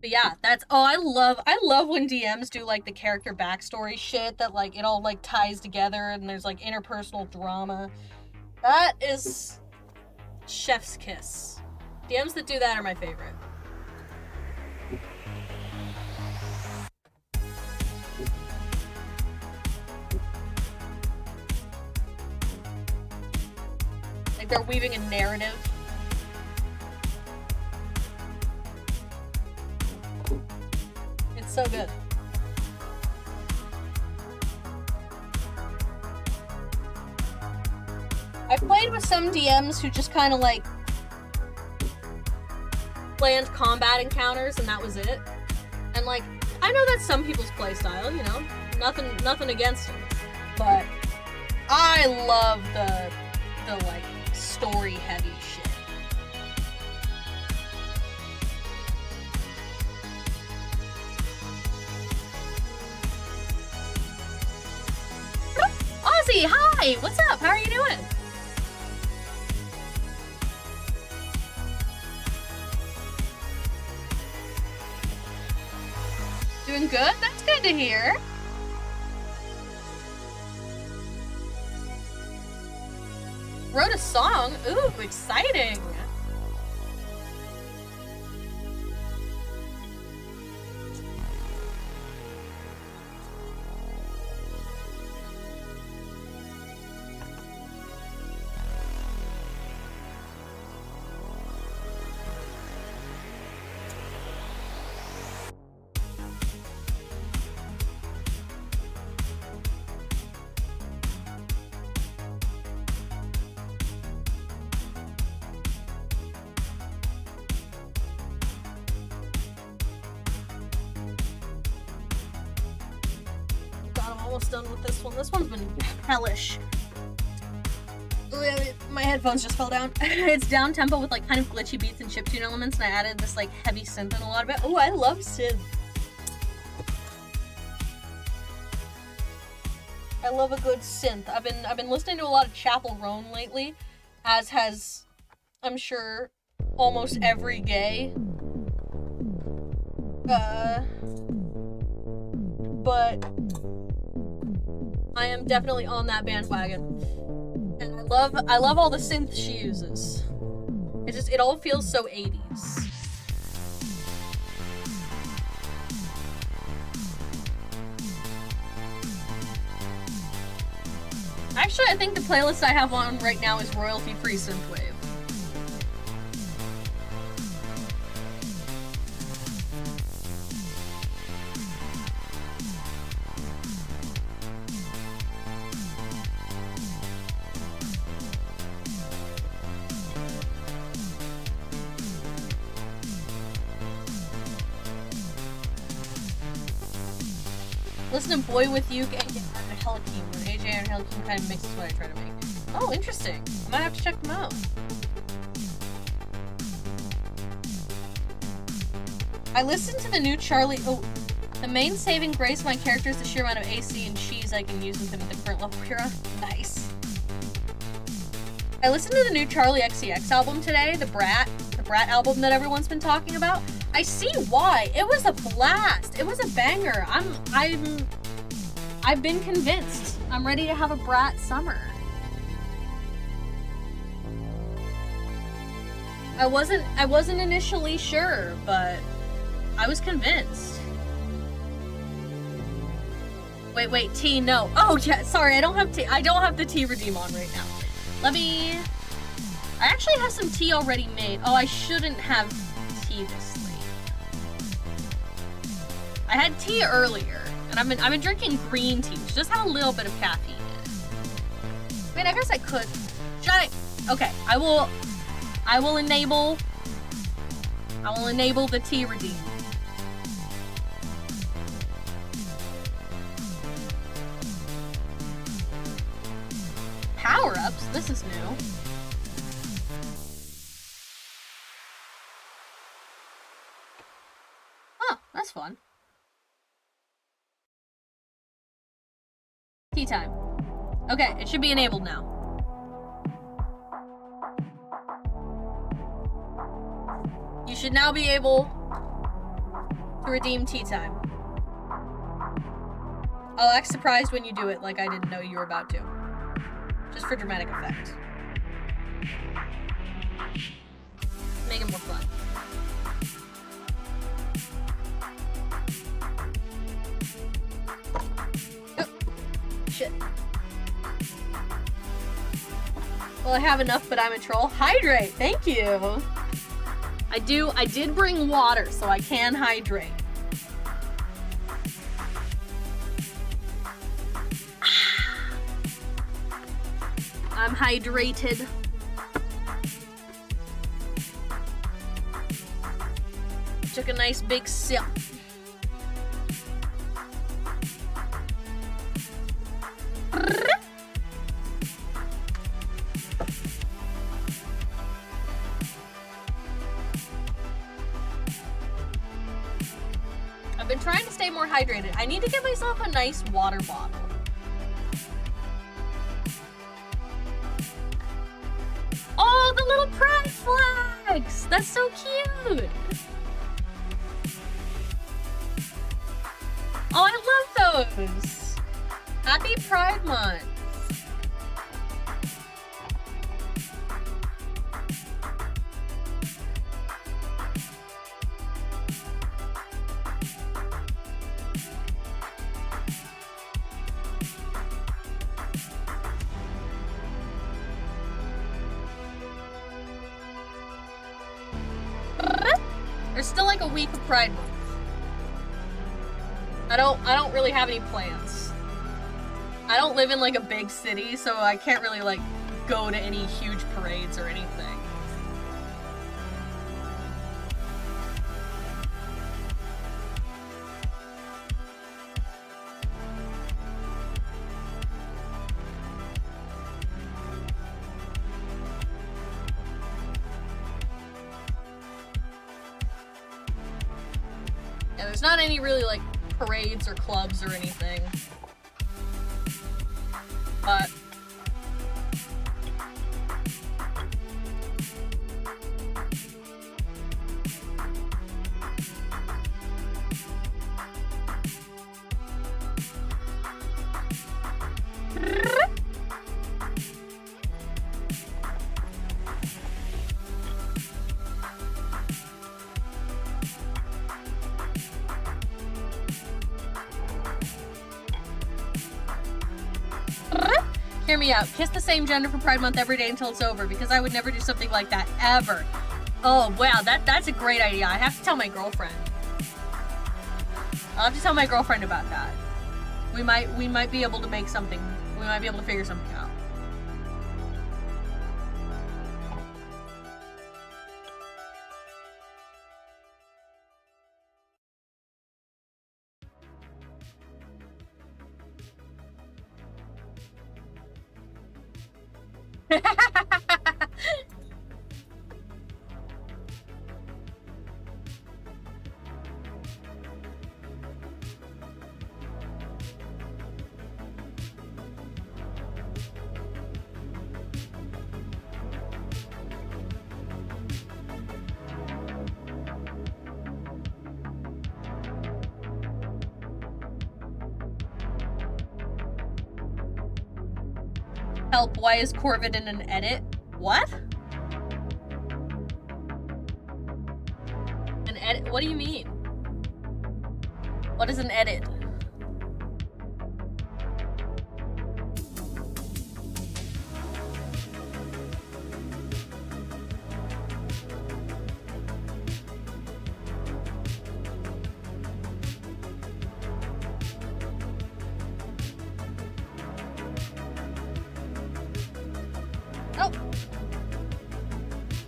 But yeah, that's I love when DMs do like the character backstory shit that like it all like ties together and there's like interpersonal drama. That is chef's kiss. DMs that do that are my favorite. Like they're weaving a narrative. It's so good. I've played with some DMs who just kind of like planned combat encounters and that was it. And like, I know that's some people's playstyle, you know, nothing against them, but I love the like story heavy shit. Ozzy, hi! What's up? How are you doing? Doing good? That's good to hear. Wrote a song? Ooh, exciting! Almost done with this one. This one's been hellish. My headphones just fell down. It's down tempo with like kind of glitchy beats and chiptune elements, and I added this like heavy synth in a lot of it. Oh, I love synth. I love a good synth. I've been listening to a lot of Chapel Roan lately, as has, I'm sure, almost every gay. But I am definitely on that bandwagon, and I love all the synth she uses. It all feels so 80s. Actually, I think the playlist I have on right now is royalty-free synthwave. Listen to Boy With You and Helikim, where AJ and Helikim kind of mixes what I try to make. Oh, interesting. I might have to check them out. I listened to the new Charlie... Oh, the main saving grace of my character is the sheer amount of AC and cheese I can use with him at the current level we're on. Nice. I listened to the new Charlie XCX album today, the Brat album that everyone's been talking about. I see why. It was a blast. It was a banger. I've been convinced. I'm ready to have a Brat summer. I wasn't initially sure, but I was convinced. Wait, T, no. Oh, yeah, sorry, I don't have the T redeem on right now. Let me I actually have some tea already made. Oh, I shouldn't have tea this late. I had tea earlier, and I've been drinking green tea, which just had a little bit of caffeine in it. I mean, I guess I could. Should I? Okay, I will enable the tea redeem. Power-ups? This is new. Huh, that's fun. Tea time. Okay, it should be enabled now. You should now be able to redeem tea time. I'll act surprised when you do it like I didn't know you were about to. Just for dramatic effect. Make it more fun. Oh, shit. Well, I have enough, but I'm a troll. Hydrate, thank you. I did bring water, so I can hydrate. I'm hydrated. Took a nice big sip. I've been trying to stay more hydrated. I need to get myself a nice water bottle. Oh, the little pride flags! That's so cute! Oh, I love those! Happy Pride Month! There's still like a week of Pride Month. I don't really have any plans. I don't live in like a big city, so I can't really like go to any huge parades or anything. Yeah, there's not any really like parades or clubs or anything. But hear me out. Kiss the same gender for Pride Month every day until it's over, because I would never do something like that, ever. Oh, wow, that's a great idea. I have to tell my girlfriend. I'll have to tell my girlfriend about that. We might be able to make something. We might be able to figure something out. Help, why is Corvid in an edit? What? An edit? What do you mean? What is an edit?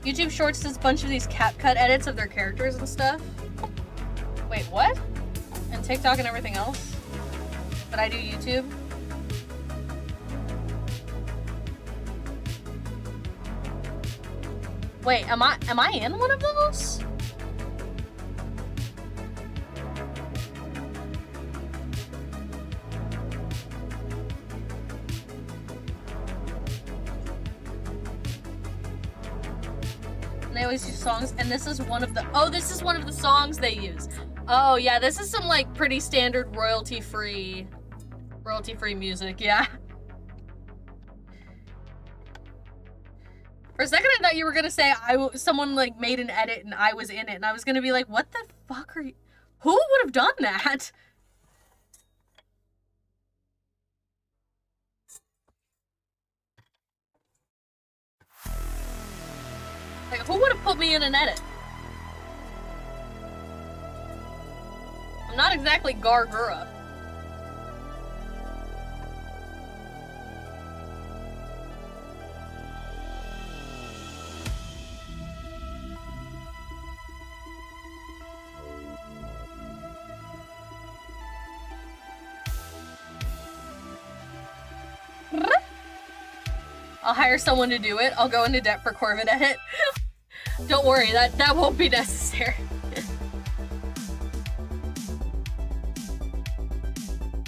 YouTube Shorts does a bunch of these CapCut edits of their characters and stuff. Wait, what? And TikTok and everything else? But I do YouTube? Wait, am I in one of those? They always use songs, and this is one of the, oh, this is one of the songs they use. Oh yeah, this is some like pretty standard royalty-free music, yeah. For a second I thought you were gonna say someone like made an edit and I was in it, and I was gonna be like, what the fuck are you, who would have done that? Like, who would have put me in an edit? I'm not exactly Gargura. I'll hire someone to do it. I'll go into debt for Corvid edit. Don't worry, that won't be necessary.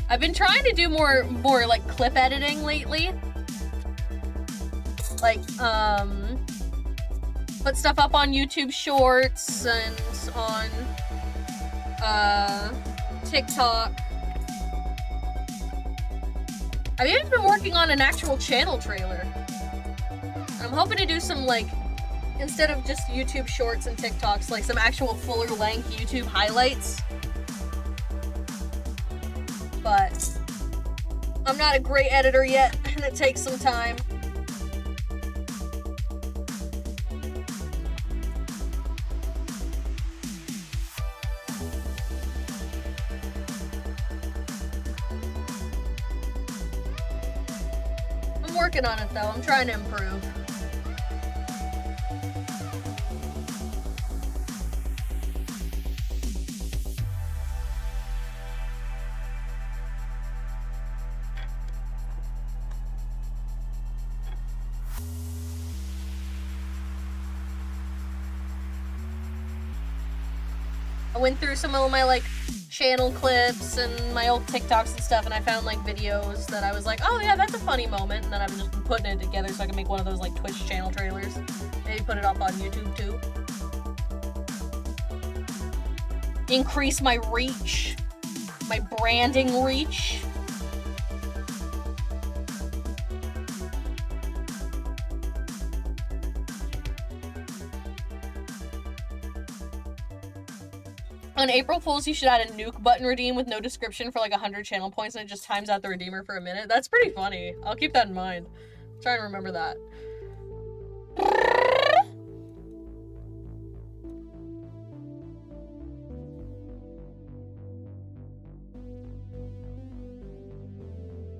I've been trying to do more like clip editing lately. Like, put stuff up on YouTube Shorts and on TikTok. I've even been working on an actual channel trailer. I'm hoping to do some, like, instead of just YouTube Shorts and TikToks, like some actual fuller length YouTube highlights. But I'm not a great editor yet, and it takes some time. I'm working on it though, I'm trying to improve. I went through some of my like channel clips and my old TikToks and stuff, and I found like videos that I was like, oh yeah, that's a funny moment, and then I've just been putting it together so I can make one of those like Twitch channel trailers. Maybe put it up on YouTube too. Increase my reach, my branding reach. On April Fools, you should add a nuke button redeem with no description for like 100 channel points, and it just times out the redeemer for a minute. That's pretty funny. I'll keep that in mind. Try and remember that.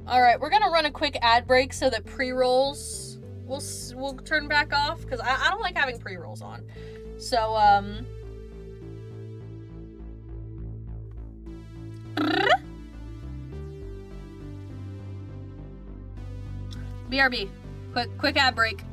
All right, we're gonna run a quick ad break so that pre-rolls will turn back off, because I don't like having pre-rolls on. So, BRB. Quick ad break.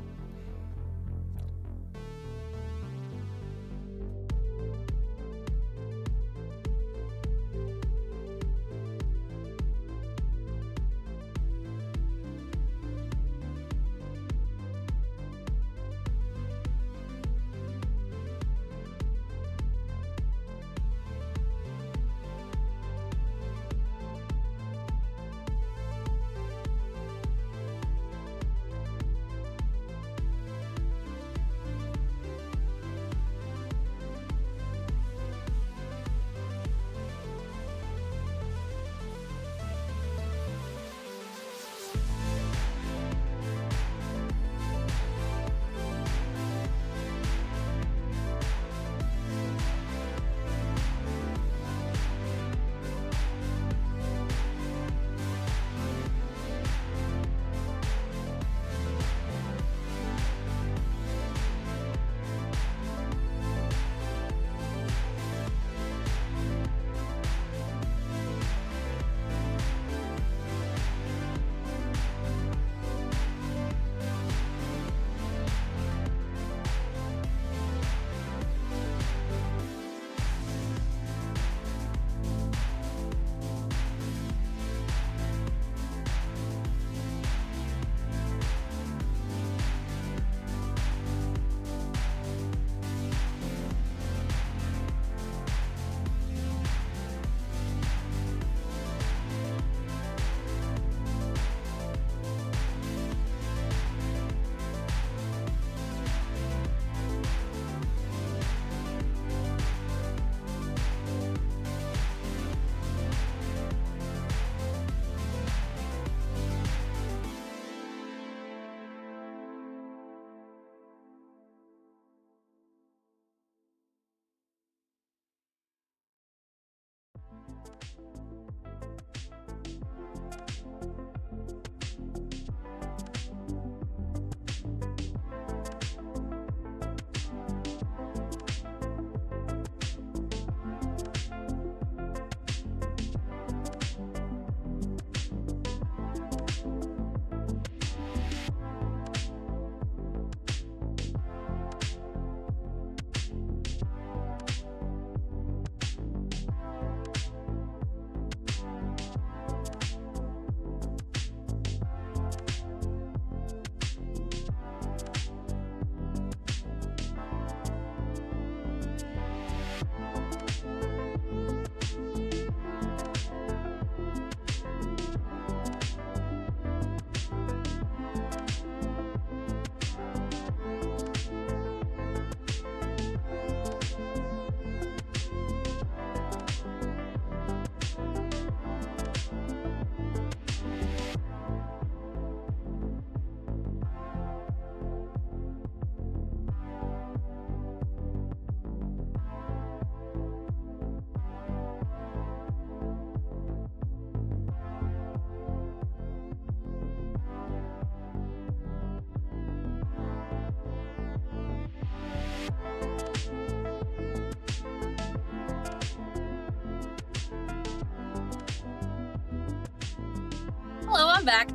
Hello, I'm back.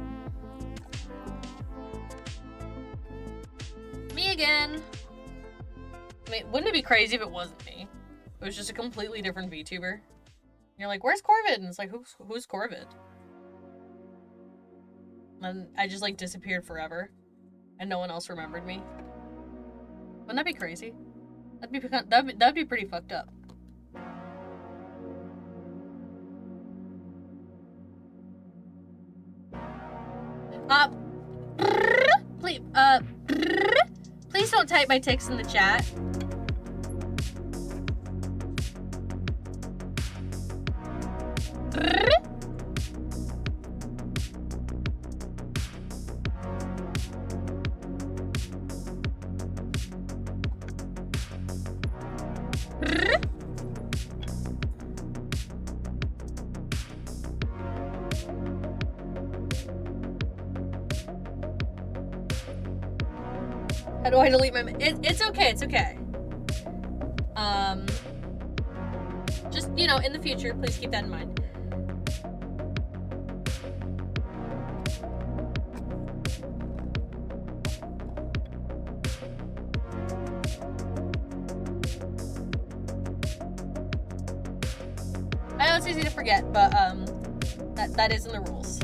Me again. I mean, wouldn't it be crazy if it wasn't me? It was just a completely different VTuber. You're like, where's Corvid? And it's like, who's Corvid? And I just like disappeared forever, and no one else remembered me. Wouldn't that be crazy? That'd be pretty fucked up. Please don't type my ticks in the chat. How do I delete my... It's okay, it's okay. Just, you know, in the future, please keep that in mind. I know it's easy to forget, but, that is in the rules.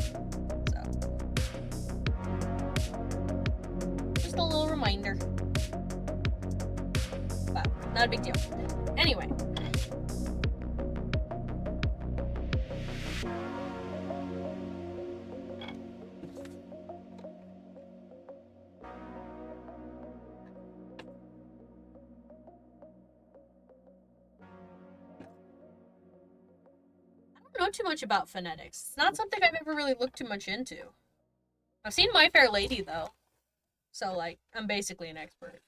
A little reminder. Wow, not a big deal. Anyway. I don't know too much about phonetics. It's not something I've ever really looked too much into. I've seen My Fair Lady, though. So, like, I'm basically an expert.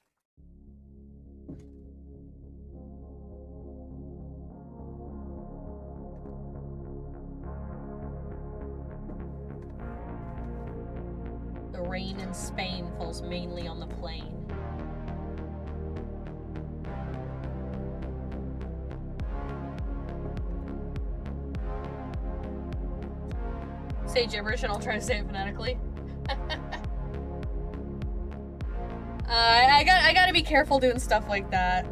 The rain in Spain falls mainly on the plain. Say gibberish and I'll try to say it phonetically. I gotta be careful doing stuff like that.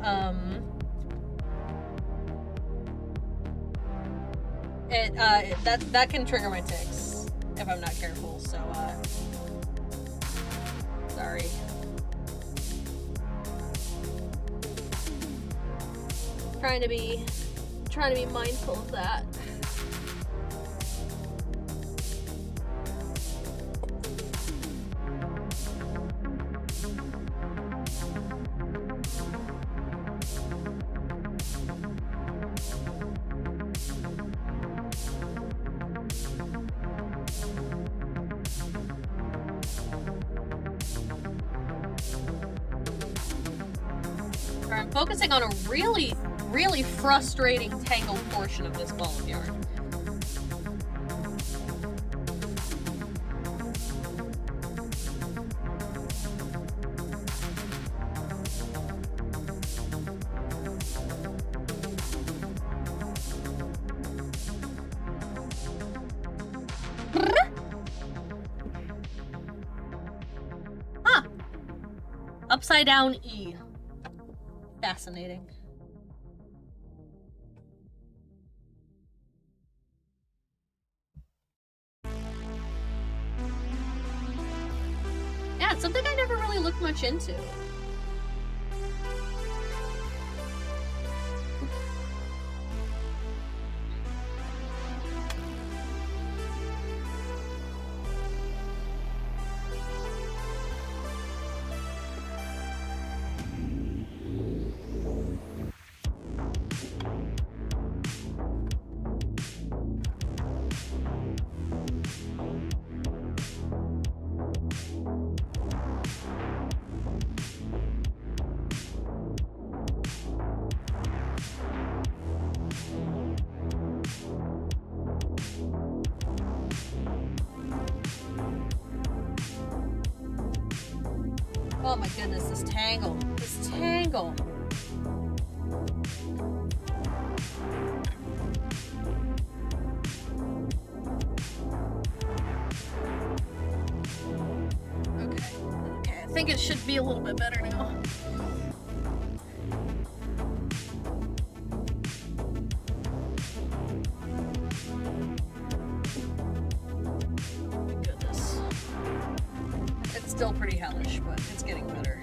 That can trigger my tics if I'm not careful. So, sorry. Trying to be mindful of that. I'm focusing on a really frustrating tangled portion of this ball of yarn. Huh. Upside down E. Fascinating. Yeah, it's something I never really looked much into. Oh my goodness, this tangle. This tangle. think it should be a little bit better now. Goodness. It's still pretty hellish, but it's getting better.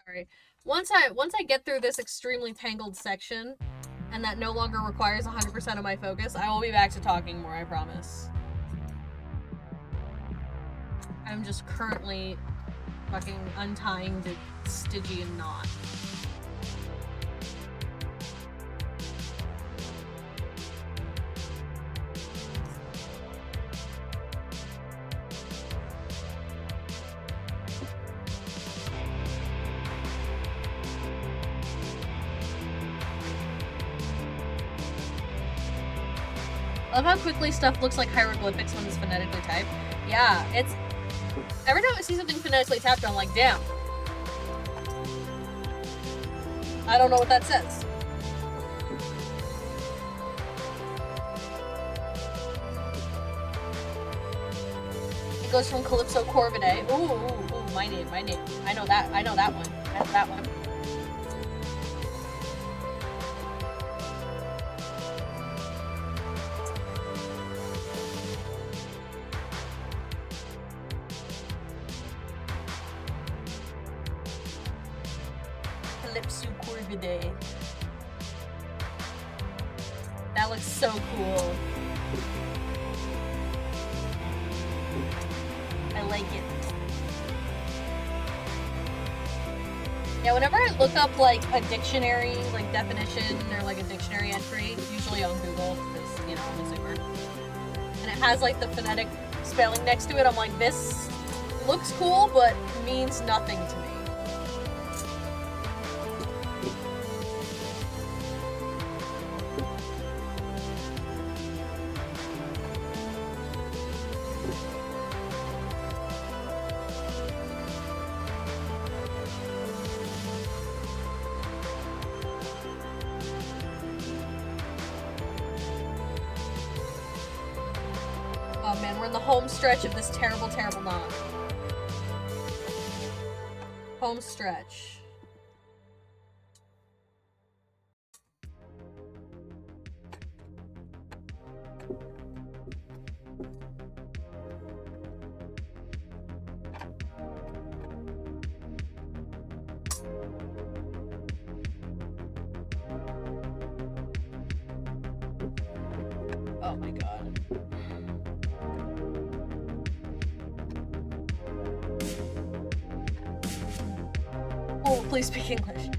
Sorry. Once I get through this extremely tangled section, and that no longer requires 100% of my focus, I will be back to talking more, I promise. I'm just currently fucking untying the Stygian knot. I love how quickly stuff looks like hieroglyphics when it's phonetically typed. Yeah, it's... Every time I see something phonetically typed, I'm like, damn. I don't know what that says. It goes from Calypso Corvidae. Ooh, my name. I know that one. I know that one. Calypso Corvidae. That looks so cool. I like it. Yeah, whenever I look up like a dictionary, like definition or like a dictionary entry, usually on Google, because, you know, I'm a zoomer, and it has like the phonetic spelling next to it, I'm like, this looks cool, but means nothing to me. Oh man, we're in the home stretch of this terrible, terrible knot. Home stretch. Oh my god. Oh, please speak English.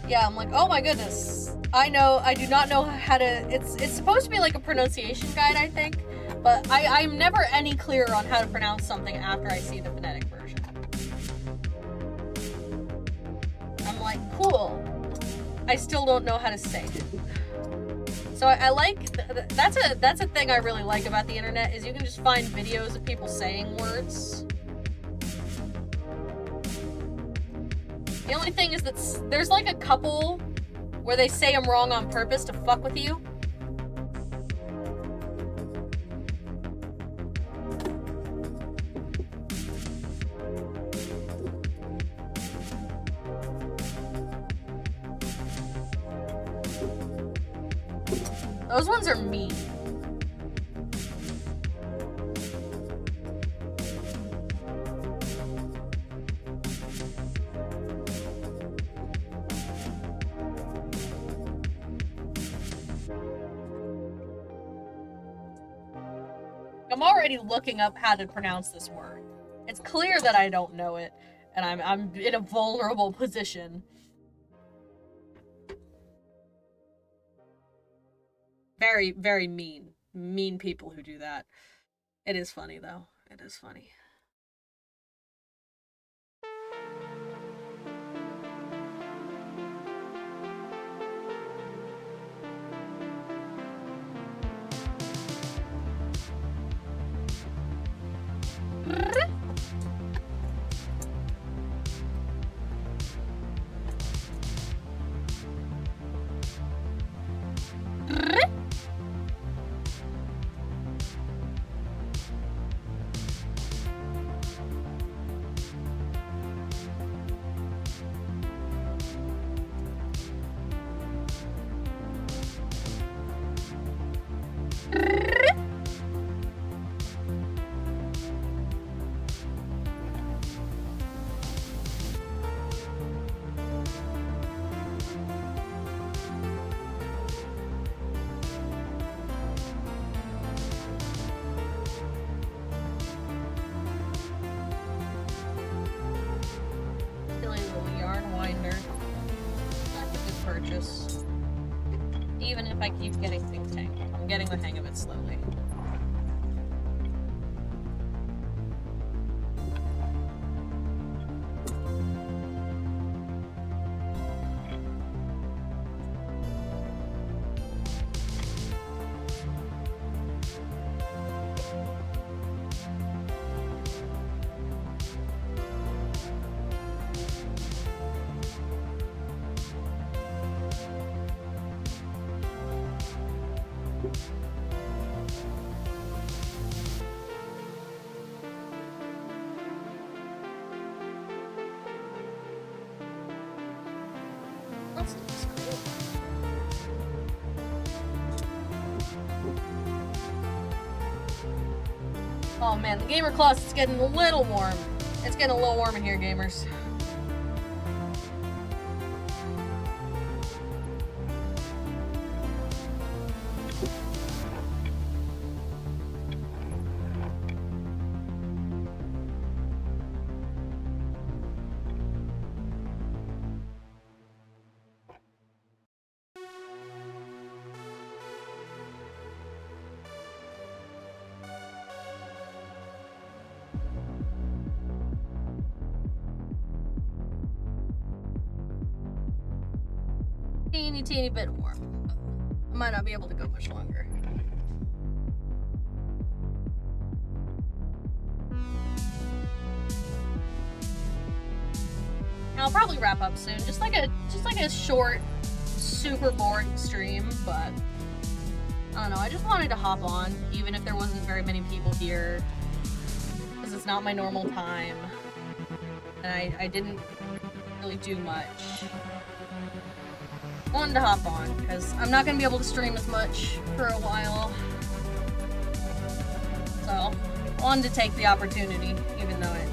Yeah, I'm like, oh my goodness. I do not know how to, it's supposed to be like a pronunciation guide, I think, but I'm never any clearer on how to pronounce something after I see the phonetic version. I'm like, cool. I still don't know how to say it. So I like, that's a thing I really like about the internet, is you can just find videos of people saying words. The only thing is that there's like a couple where they say I'm wrong on purpose to fuck with you. Those ones are mean. I'm already looking up how to pronounce this word. It's clear that I don't know it, and I'm in a vulnerable position. Very, very mean. Mean people who do that. It is funny, though. It is funny. Even if I keep getting things tangled. I'm getting the hang of it slowly. Oh man, the gamer closet's getting a little warm. It's getting a little warm in here, gamers. Teeny bit warm. I might not be able to go much longer. And I'll probably wrap up soon. Just like a short, super boring stream, but I don't know. I just wanted to hop on, even if there wasn't very many people here, because it's not my normal time, and I didn't really do much. Wanted to hop on because I'm not gonna be able to stream as much for a while, so wanted to take the opportunity, even though it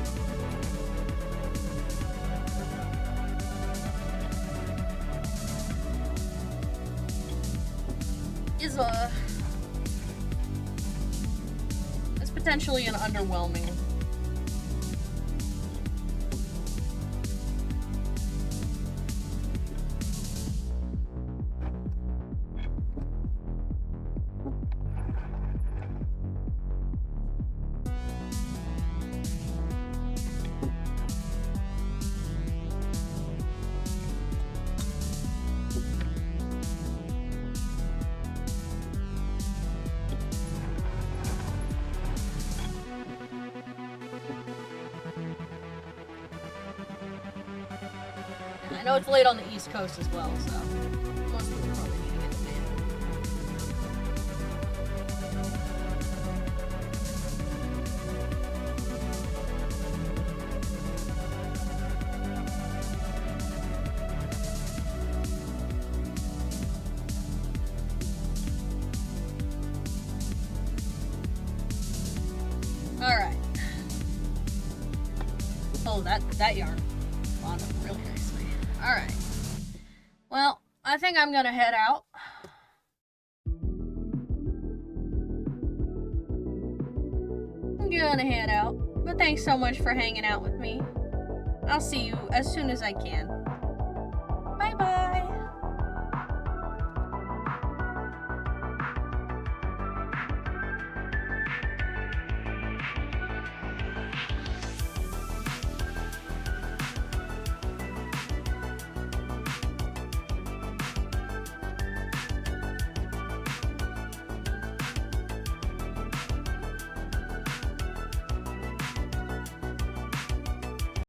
is it's potentially an underwhelming. I know it's late on the East Coast as well, so most people are probably needing it today. Oh, that yarn wound up really nicely. All right. Well, I think I'm gonna head out. I'm gonna head out. But thanks so much for hanging out with me. I'll see you as soon as I can.